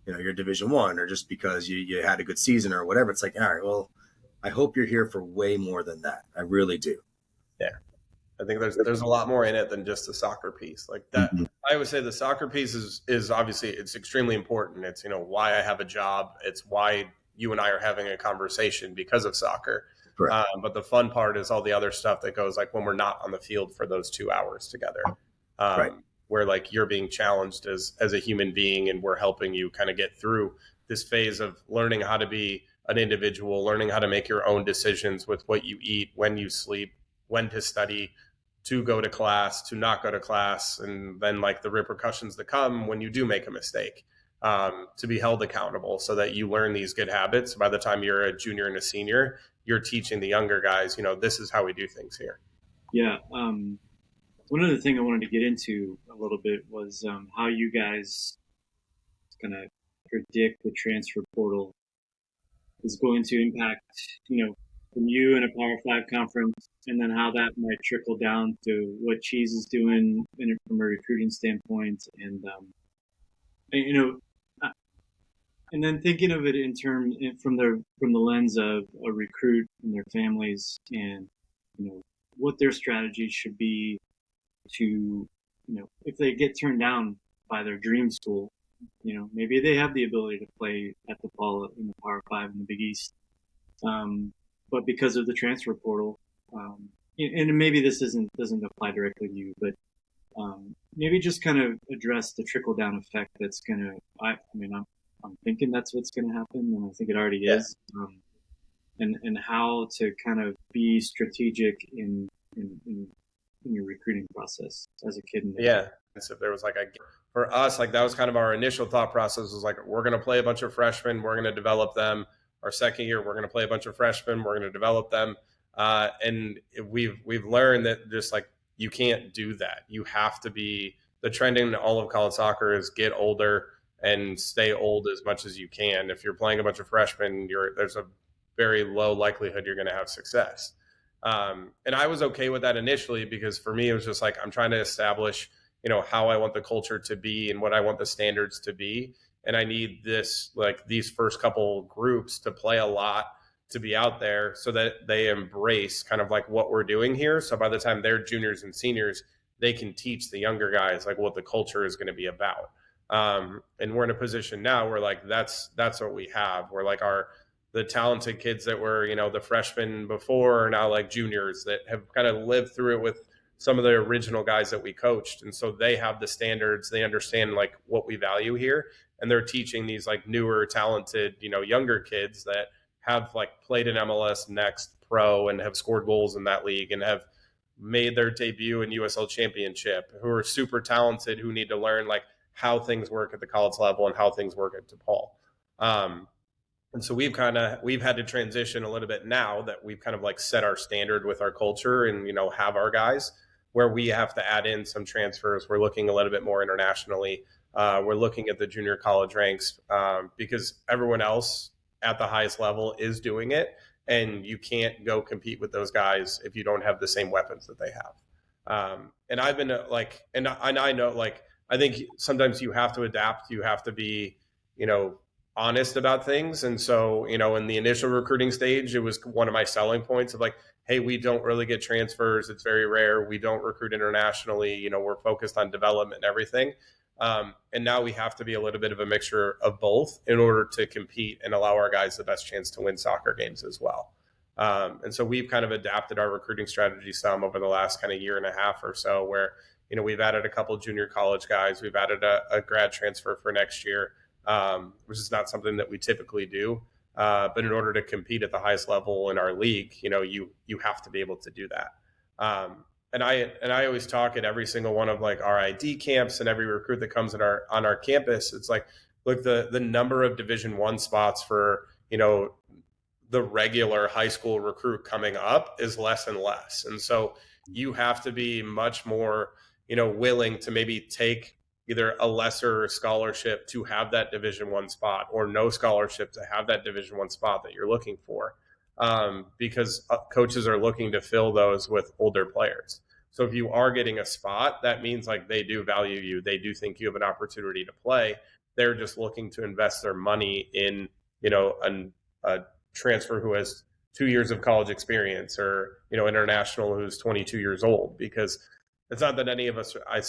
you're Division I, or just because you had a good season or whatever. It's like, all right, well, I hope you're here for way more than that. I really do. Yeah. I think there's a lot more in it than just the soccer piece like that. Mm-hmm. I would say the soccer piece is obviously, it's extremely important. It's, why I have a job. It's why you and I are having a conversation because of soccer. But the fun part is all the other stuff that goes like when we're not on the field for those 2 hours together, where like you're being challenged as a human being, and we're helping you kind of get through this phase of learning how to be an individual, learning how to make your own decisions with what you eat, when you sleep, when to study, to go to class, to not go to class, and then like the repercussions that come when you do make a mistake, to be held accountable so that you learn these good habits. By the time you're a junior and a senior, you're teaching the younger guys, this is how we do things here. Yeah. One other thing I wanted to get into a little bit was how you guys kind of predict the transfer portal is going to impact, from you in a Power 5 conference, and then how that might trickle down to what Cheese is doing from a recruiting standpoint, and and then thinking of it from the lens of a recruit and their families, and what their strategy should be to if they get turned down by their dream school, maybe they have the ability to play at DePaul in the Power 5 in the Big East. But because of the transfer portal, and maybe this doesn't apply directly to you, but maybe just kind of address the trickle down effect that's gonna. I'm thinking that's what's gonna happen, and I think it already is. And how to kind of be strategic in your recruiting process as a kid. So if there was for us, like that was kind of our initial thought process was like, we're going to play a bunch of freshmen. We're going to develop them. Our second year, we're going to play a bunch of freshmen. We're going to develop them. And we've learned that just like, you can't do that. You have to be, the trend in all of college soccer is get older and stay old as much as you can. If you're playing a bunch of freshmen, there's a very low likelihood you're going to have success. And I was okay with that initially because for me, it was just like, I'm trying to establish, how I want the culture to be and what I want the standards to be. And I need these first couple groups to play a lot, to be out there so that they embrace kind of like what we're doing here. So by the time they're juniors and seniors, they can teach the younger guys like what the culture is going to be about. And we're in a position now where like, that's what we have. We're like the talented kids that were, the freshmen before are now like juniors that have kind of lived through it with some of the original guys that we coached. And so they have the standards, they understand like what we value here. And they're teaching these like newer, talented, younger kids that have like played in MLS Next Pro and have scored goals in that league and have made their debut in USL Championship, who are super talented, who need to learn like how things work at the college level and how things work at DePaul. And so we've had to transition a little bit now that we've kind of like set our standard with our culture and, have our guys where we have to add in some transfers. We're looking a little bit more internationally. We're looking at the junior college ranks because everyone else at the highest level is doing it. And you can't go compete with those guys if you don't have the same weapons that they have. And I've been and I know, like, I think sometimes you have to adapt. You have to be, honest about things. And so, in the initial recruiting stage, it was one of my selling points of like, hey, we don't really get transfers. It's very rare. We don't recruit internationally. We're focused on development and everything. And now we have to be a little bit of a mixture of both in order to compete and allow our guys the best chance to win soccer games as well. And so we've kind of adapted our recruiting strategy some over the last kind of year and a half or so where, we've added a couple junior college guys. We've added a grad transfer for next year. Which is not something that we typically do. But in order to compete at the highest level in our league, you have to be able to do that. And I always talk at every single one of like our ID camps and every recruit that comes on our campus. It's like, look, the number of Division I spots for, the regular high school recruit coming up is less and less. And so you have to be much more, willing to maybe take either a lesser scholarship to have that Division I spot or no scholarship to have that Division I spot that you're looking for. Because coaches are looking to fill those with older players. So if you are getting a spot, that means like they do value you. They do think you have an opportunity to play. They're just looking to invest their money in, a transfer who has 2 years of college experience or, international who's 22 years old, because it's not that any of us, I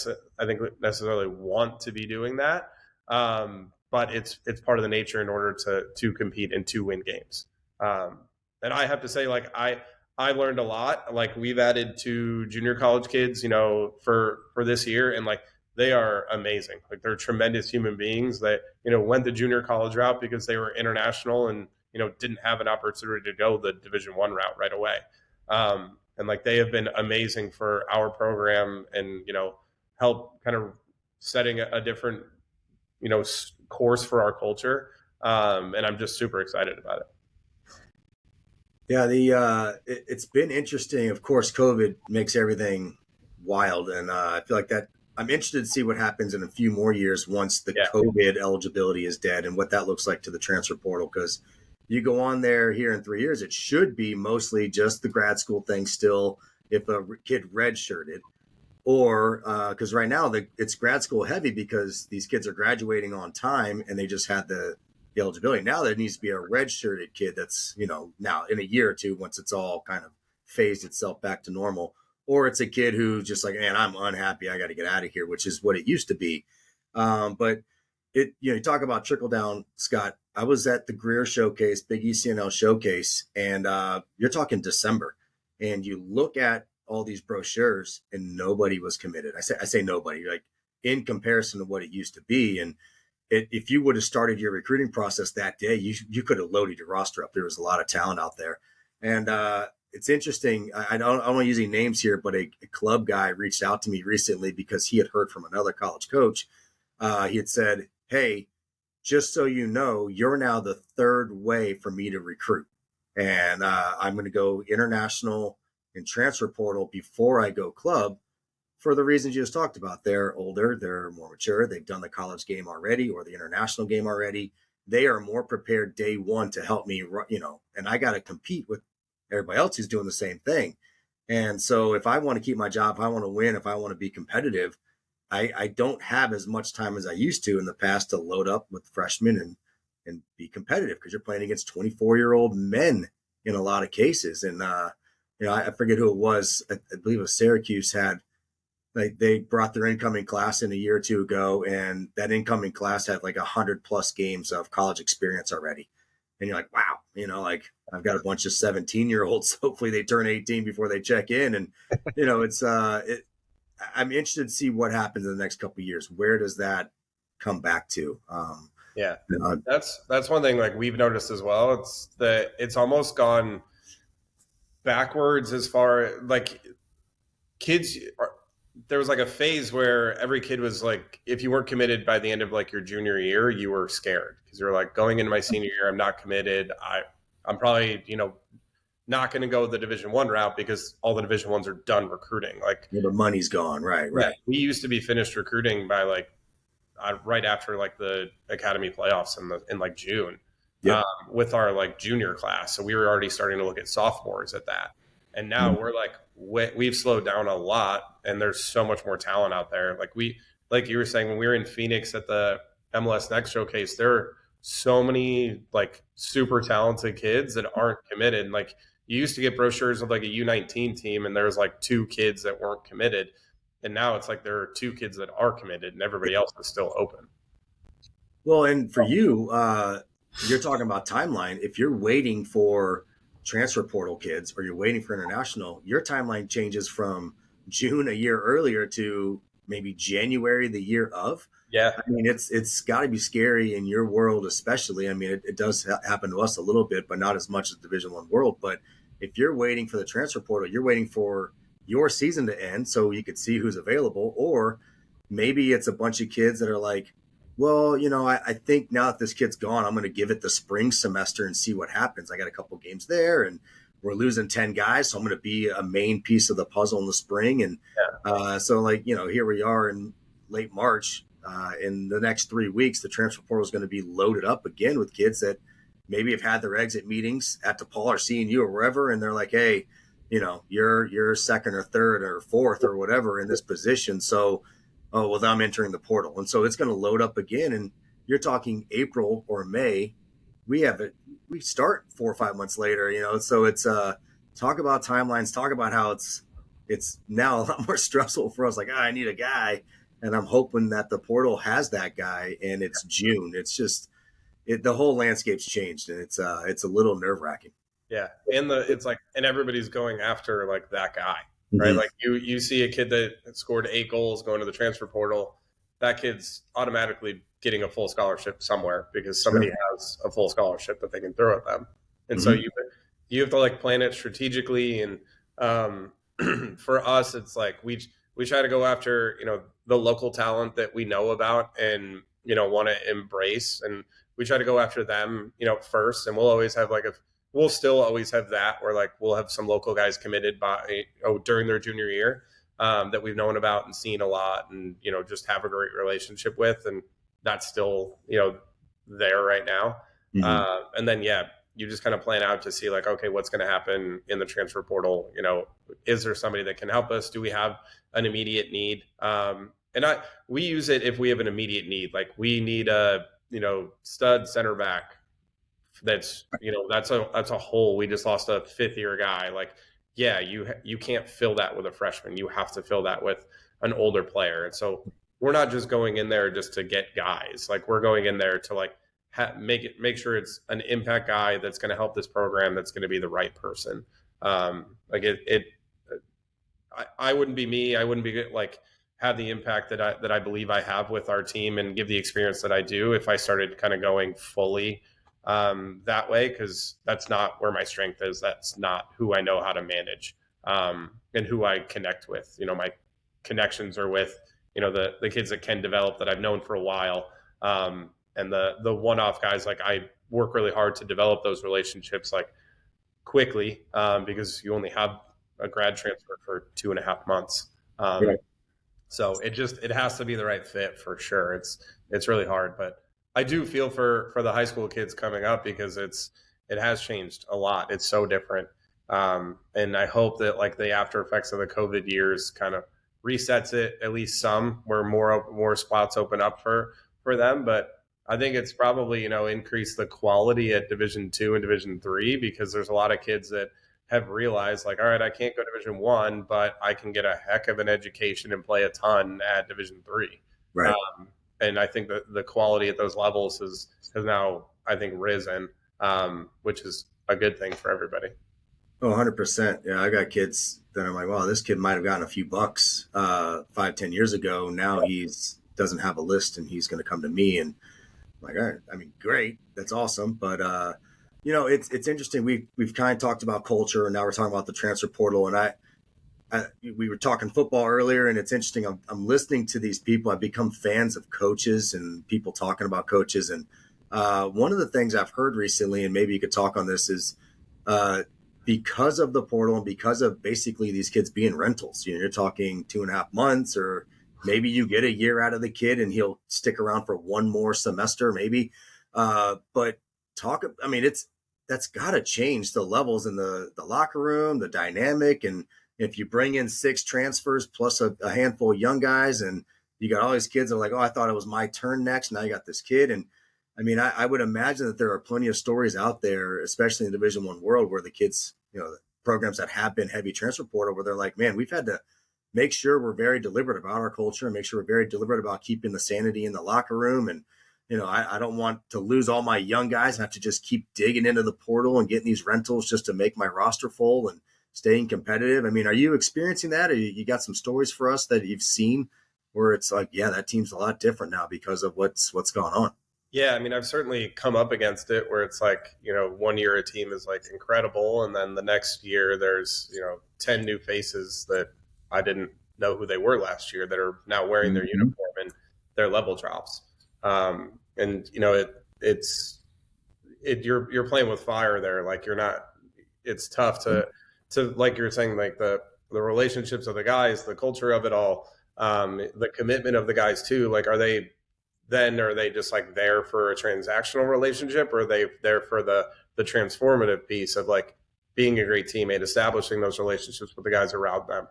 think, necessarily want to be doing that, but it's part of the nature in order to compete and to win games. And I have to say, like, I learned a lot. Like, we've added 2 junior college kids, for this year, and like they are amazing. Like, they're tremendous human beings that went the junior college route because they were international and didn't have an opportunity to go the Division I route right away. And like they have been amazing for our program and, help kind of setting a different, course for our culture. And I'm just super excited about it. Yeah, it's been interesting. Of course, COVID makes everything wild. And I feel like that I'm interested to see what happens in a few more years once the COVID eligibility is dead and what that looks like to the transfer portal. Because you go on there here in 3 years, it should be mostly just the grad school thing still if a kid redshirted, or because right now it's grad school heavy because these kids are graduating on time and they just had the eligibility. Now there needs to be a redshirted kid that's, now in a year or two, once it's all kind of phased itself back to normal, or it's a kid who's just like, man, I'm unhappy, I got to get out of here, which is what it used to be. But you talk about trickle down, Scott. I was at the Greer Showcase, Big ECNL Showcase, and you're talking December, and you look at all these brochures, and nobody was committed. I say nobody, like in comparison to what it used to be. And if you would have started your recruiting process that day, you could have loaded your roster up. There was a lot of talent out there, and it's interesting. I don't want to use any names here, but a club guy reached out to me recently because he had heard from another college coach. He had said, "Hey, just so you know, you're now the third way for me to recruit. And I'm going to go international and transfer portal before I go club for the reasons you just talked about. They're older, they're more mature, they've done the college game already or the international game already. They are more prepared day one to help me, and I got to compete with everybody else who's doing the same thing. And so if I want to keep my job, if I want to win, if I want to be competitive, I don't have as much time as I used to in the past to load up with freshmen and be competitive because you're playing against 24-year-old men in a lot of cases. And, I forget who it was. I believe it was Syracuse they brought their incoming class in a year or two ago, and that incoming class had like 100+ games of college experience already. And you're like, wow, like I've got a bunch of 17-year-olds. Hopefully they turn 18 before they check in. And, I'm interested to see what happens in the next couple of years. Where does that come back to? That's one thing like we've noticed as well. It's almost gone backwards as far like kids there was like a phase where every kid was like, if you weren't committed by the end of like your junior year, you were scared because you're like, going into my senior year, I'm not committed. I'm probably, not going to go the Division I route because all the Division I's are done recruiting. Like the money's gone. Right. Yeah, we used to be finished recruiting by like right after like the academy playoffs in like June. Yep. With our like junior class. So we were already starting to look at sophomores at that. And now we're like, we've slowed down a lot and there's so much more talent out there. Like you were saying, when we were in Phoenix at the MLS Next Showcase, there are so many like super talented kids that aren't committed. And like you used to get brochures of like a U19 team and there was like 2 kids that weren't committed. And now it's like there are 2 kids that are committed and everybody else is still open. Well, and for you, you're talking about timeline. If you're waiting for transfer portal kids or you're waiting for international, your timeline changes from June a year earlier to maybe January the year of. Yeah. I mean, it's got to be scary in your world, especially. I mean, it does happen to us a little bit, but not as much as Division I world. But if you're waiting for the transfer portal, you're waiting for your season to end so you could see who's available. Or maybe it's a bunch of kids that are like, well, I think now that this kid's gone, I'm going to give it the spring semester and see what happens. I got a couple games there and we're losing 10 guys. So I'm going to be a main piece of the puzzle in the spring. And so like, here we are in late March. In the next 3 weeks, the transfer portal is going to be loaded up again with kids that maybe have had their exit meetings at DePaul or CNU or wherever. And they're like, hey, you're second or third or fourth or whatever in this position. So, I'm entering the portal. And so it's going to load up again. And you're talking April or May. We start 4 or 5 months later, so it's talk about timelines, talk about how it's now a lot more stressful for us. Like, I need a guy. And I'm hoping that the portal has that guy and it's June. It's just the whole landscape's changed and it's a little nerve wracking. Yeah. And and everybody's going after like that guy. Right. Mm-hmm. Like you see a kid that scored 8 goals going to the transfer portal. That kid's automatically getting a full scholarship somewhere because somebody has a full scholarship that they can throw at them. And so you have to like plan it strategically. And for us, it's like we try to go after, the local talent that we know about and, want to embrace. And we try to go after them, first. And we'll always have we'll still always have that where like we'll have some local guys committed during their junior year that we've known about and seen a lot and, just have a great relationship with. And that's still, there right now. Mm-hmm. And then, you just kind of plan out to see like, okay, what's going to happen in the transfer portal? Is there somebody that can help us? Do we have an immediate need? We use it if we have an immediate need. Like we need a, stud center back. That's a hole. We just lost a 5th-year guy. Like, you can't fill that with a freshman. You have to fill that with an older player. And so we're not just going in there just to get guys. Like, we're going in there to like make sure it's an impact guy that's going to help this program, that's going to be the right person. Like I wouldn't be me. I wouldn't be like have the impact that I believe I have with our team and give the experience that I do if I started kind of going fully that way, because that's not where my strength is. That's not who I know how to manage and who I connect with. You know, my connections are with, you know, the kids that can develop that I've known for a while. And the one-off guys, like I work really hard to develop those relationships like quickly because you only have a grad transfer for 2.5 months. Right. So it has to be the right fit for sure. It's really hard, but I do feel for the high school kids coming up because it has changed a lot. It's so different. And I hope that like the after effects of the COVID years kind of resets it, at least some, where more spots open up for them. But I think it's probably, you know, increase the quality at Division II and Division III, because there's a lot of kids that have realized like, all right, I can't go Division I, but I can get a heck of an education and play a ton at Division III. Right. And I think that the quality at those levels has now, I think, risen, which is a good thing for everybody. Oh, 100%. Yeah, I got kids that I'm like, wow, this kid might have gotten a few bucks 5-10 years ago. Now he's doesn't have a list and he's going to come to me, and I'm like, all right, I mean, great, that's awesome. But you know, it's interesting. We've kind of talked about culture, and now we're talking about the transfer portal. And we were talking football earlier, and it's interesting. I'm listening to these people. I've become fans of coaches and people talking about coaches. And one of the things I've heard recently, and maybe you could talk on this, is because of the portal and because of basically these kids being rentals. You know, you're talking 2.5 months, or maybe you get a year out of the kid and he'll stick around for one more semester, maybe. But I mean, that's got to change the levels in the locker room, the dynamic. And if you bring in 6 transfers plus a handful of young guys, and you got all these kids that are like, oh, I thought it was my turn next. Now you got this kid. And I mean, I would imagine that there are plenty of stories out there, especially in the Division I world, where the kids, you know, programs that have been heavy transfer portal, where they're like, man, we've had to make sure we're very deliberate about our culture and make sure we're very deliberate about keeping the sanity in the locker room. And, you know, I don't want to lose all my young guys and have to just keep digging into the portal and getting these rentals just to make my roster full and staying competitive. I mean, are you experiencing that? Or you got some stories for us that you've seen where it's like, yeah, that team's a lot different now because of what's gone on? Yeah, I mean, I've certainly come up against it where it's like, you know, one year a team is like incredible, and then the next year there's, you know, 10 new faces that I didn't know who they were last year that are now wearing their uniform, and their level drops. And you know, you're playing with fire there. Like, you're not. It's tough to like you're saying, like the relationships of the guys, the culture of it all, the commitment of the guys too. Like, are they just like there for a transactional relationship, or are they there for the transformative piece of like being a great teammate, establishing those relationships with the guys around them?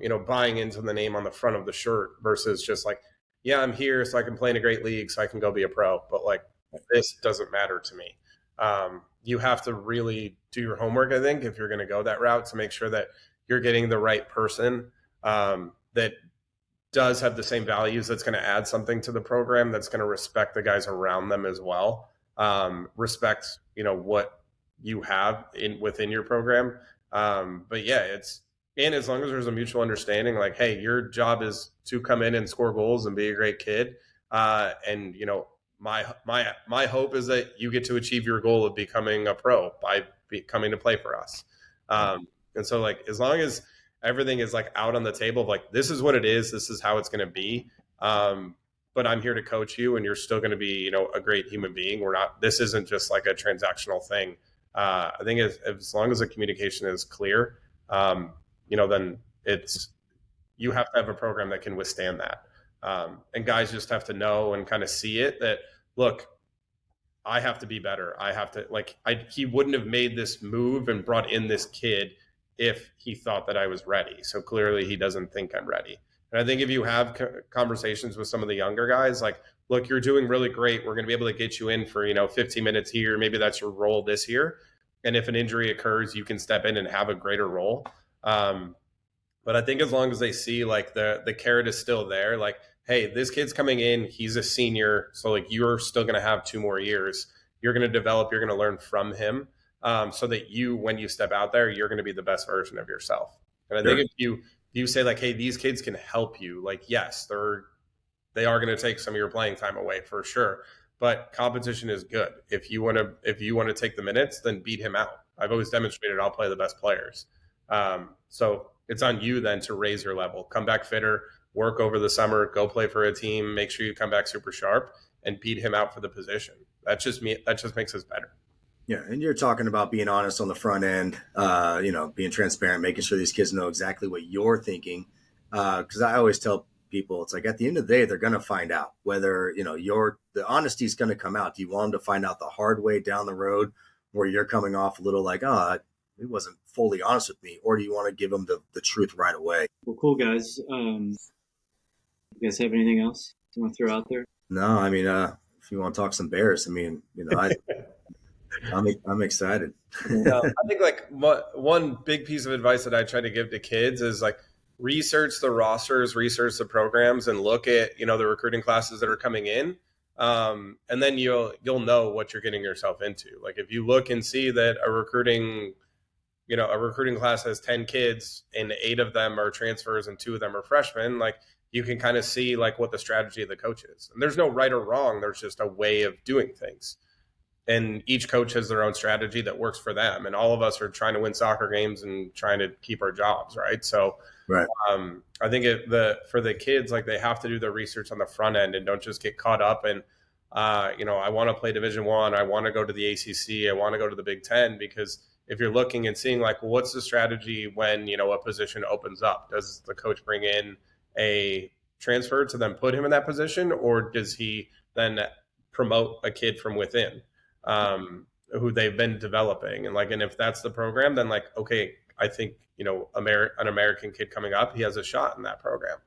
You know, buying into the name on the front of the shirt versus just like, yeah, I'm here so I can play in a great league so I can go be a pro, but like, this doesn't matter to me. You have to really do your homework, I think, if you're going to go that route, to make sure that you're getting the right person that does have the same values, that's going to add something to the program, that's going to respect the guys around them as well. Respect, you know, what you have within your program. But yeah, and as long as there's a mutual understanding, like, hey, your job is to come in and score goals and be a great kid. And, you know, my hope is that you get to achieve your goal of becoming a pro by coming to play for us. And so, like, as long as everything is like out on the table of like, this is what it is, this is how it's going to be. But I'm here to coach you, and you're still going to be, you know, a great human being. This isn't just like a transactional thing. I think as long as the communication is clear, you know, then you have to have a program that can withstand that. And guys just have to know and kind of see it, that, look, I have to be better. I have to, like, he wouldn't have made this move and brought in this kid if he thought that I was ready. So clearly he doesn't think I'm ready. And I think if you have conversations with some of the younger guys, like, look, you're doing really great. We're going to be able to get you in for, you know, 15 minutes here. Maybe that's your role this year. And if an injury occurs, you can step in and have a greater role. But I think as long as they see like the carrot is still there, like, hey, this kid's coming in, he's a senior, so like you're still going to have 2 more years. You're going to develop, you're going to learn from him, so that when you step out there, you're going to be the best version of yourself. And I think if you say like, hey, these kids can help you, like, yes, they are going to take some of your playing time away for sure. But competition is good. If you want to take the minutes, then beat him out. I've always demonstrated I'll play the best players. So it's on you then to raise your level, come back fitter, work over the summer, go play for a team, make sure you come back super sharp and beat him out for the position. That just makes us better. Yeah, and you're talking about being honest on the front end, being transparent, making sure these kids know exactly what you're thinking. Because I always tell people, it's like at the end of the day, they're going to find out whether, the honesty is going to come out. Do you want them to find out the hard way down the road where you're coming off a little like, he wasn't fully honest with me? Or do you want to give them the truth right away? Well, cool, guys. You guys have anything else you want to throw out there? No, I mean, if you want to talk some Bears, I mean, I'm excited. I think like one big piece of advice that I try to give to kids is like, research the rosters, research the programs, and look at, the recruiting classes that are coming in. And then you'll know what you're getting yourself into. Like if you look and see that a recruiting class has 10 kids and 8 of them are transfers and 2 of them are freshmen, like you can kind of see like what the strategy of the coach is. And there's no right or wrong. There's just a way of doing things. And each coach has their own strategy that works for them. And all of us are trying to win soccer games and trying to keep our jobs, right? So right. I think for the kids, like they have to do their research on the front end and don't just get caught up in, I want to play Division I, I want to go to the ACC, I want to go to the Big Ten, because if you're looking and seeing like, well, what's the strategy when, a position opens up? Does the coach bring in a transfer to then put him in that position, or does he then promote a kid from within who they've been developing? And if that's the program, then like, okay, I think, an American kid coming up, he has a shot in that program.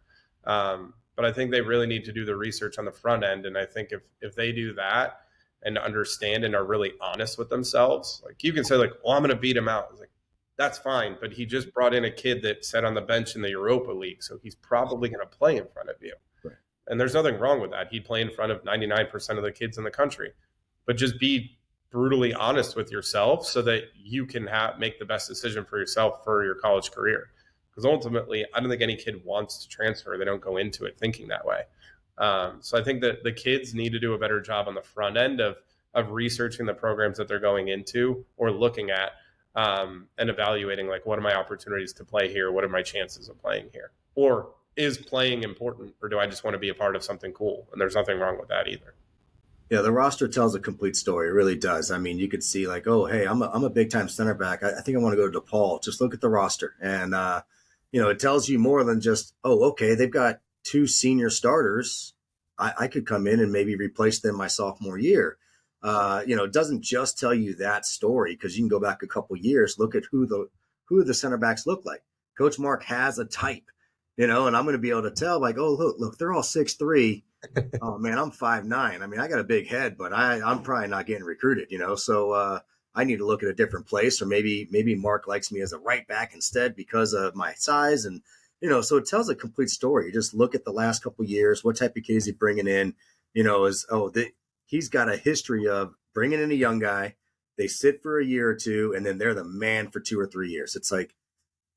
But I think they really need to do the research on the front end. And I think if they do that and understand and are really honest with themselves, like you can say like, well, I'm going to beat him out. It's like, that's fine. But he just brought in a kid that sat on the bench in the Europa League. So he's probably going to play in front of you. Right. And there's nothing wrong with that. He'd play in front of 99% of the kids in the country. But just be brutally honest with yourself so that you can make the best decision for yourself for your college career. Because ultimately, I don't think any kid wants to transfer. They don't go into it thinking that way. So I think that the kids need to do a better job on the front end of researching the programs that they're going into or looking at and evaluating, like, what are my opportunities to play here? What are my chances of playing here? Or is playing important, or do I just want to be a part of something cool? And there's nothing wrong with that either. Yeah, the roster tells a complete story. It really does. I mean, you could see like, oh, hey, I'm a big time center back. I think I want to go to DePaul. Just look at the roster. And, it tells you more than just, oh, okay, they've got 2 senior starters. I could come in and maybe replace them my sophomore year. It doesn't just tell you that story, because you can go back a couple years, look at who the center backs look like. Coach Mark has a type, and I'm going to be able to tell like, oh, look, they're all 6'3". Oh man, I'm 5'9". I mean, I got a big head, but I'm probably not getting recruited, so I need to look at a different place, or maybe Mark likes me as a right back instead because of my size. And, so it tells a complete story. You just look at the last couple of years, what type of kid is he bringing in, he's got a history of bringing in a young guy. They sit for a year or 2, and then they're the man for 2 or 3 years. It's like,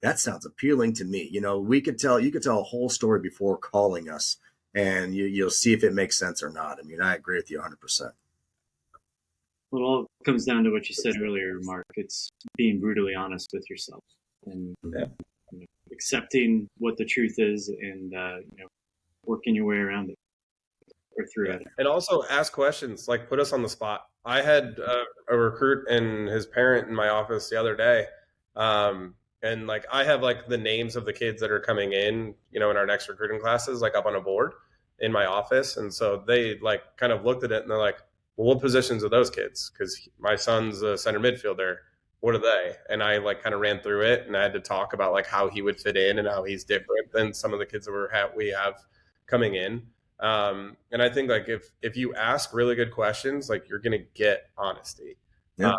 that sounds appealing to me. You could tell a whole story before calling us, and you'll see if it makes sense or not. I mean, I agree with you 100%. Well, it all comes down to what you said earlier, Mark. It's being brutally honest with yourself and accepting what the truth is, and working your way around it or through it. And also ask questions, like put us on the spot. I had a recruit and his parent in my office the other day. And like, I have like the names of the kids that are coming in, in our next recruiting classes, like up on a board in my office. And so they like kind of looked at it and they're like, well, what positions are those kids? Because my son's a center midfielder. What are they? And I like kind of ran through it, and I had to talk about like how he would fit in and how he's different than some of the kids that we have coming in. And I think like if you ask really good questions, like you're going to get honesty. Yeah.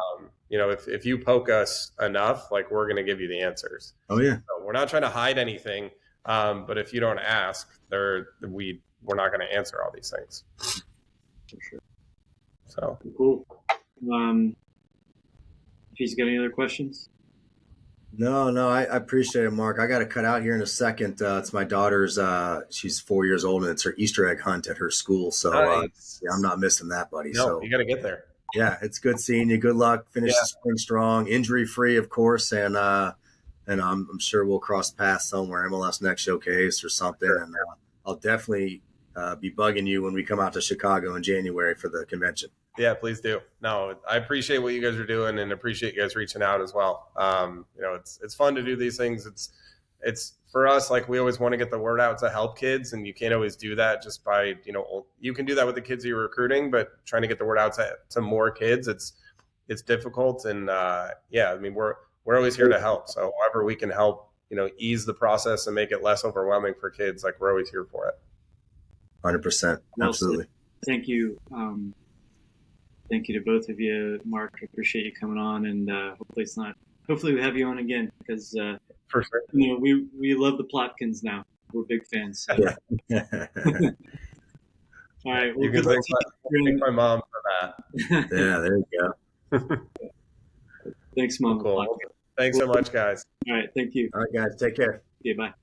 If you poke us enough, like we're going to give you the answers. Oh yeah. So we're not trying to hide anything. But if you don't ask, we we're not going to answer all these things. For sure. So Cool. If he's got any other questions? No, I appreciate it, Mark. I got to cut out here in a second. It's my daughter's, she's 4 years old, and it's her Easter egg hunt at her school. So nice. yeah, I'm not missing that, buddy. No, So you got to get there. yeah, it's good seeing you. Good luck. Finish the spring strong, injury free, of course, and I'm sure we'll cross paths somewhere, MLS Next Showcase or something. Sure. And I'll definitely be bugging you when we come out to Chicago in January for the convention. Yeah, please do. No, I appreciate what you guys are doing, and appreciate you guys reaching out as well. It's fun to do these things. It's for us, like, we always want to get the word out to help kids, and you can't always do that just by, you can do that with the kids you're recruiting, but trying to get the word out to more kids, it's difficult. And we're always here to help. So however we can help, ease the process and make it less overwhelming for kids, like, we're always here for it. 100%. Absolutely. Thank you. Thank you to both of you, Mark. I appreciate you coming on, and hopefully we have you on again, because for sure. We love the Plotkins now. We're big fans. So. Yeah. All right. Well, you can thank my mom for that. Yeah, there you go. Thanks, Mom. Cool. Thanks so much, guys. All right. Thank you. All right, guys. Take care. Okay, bye.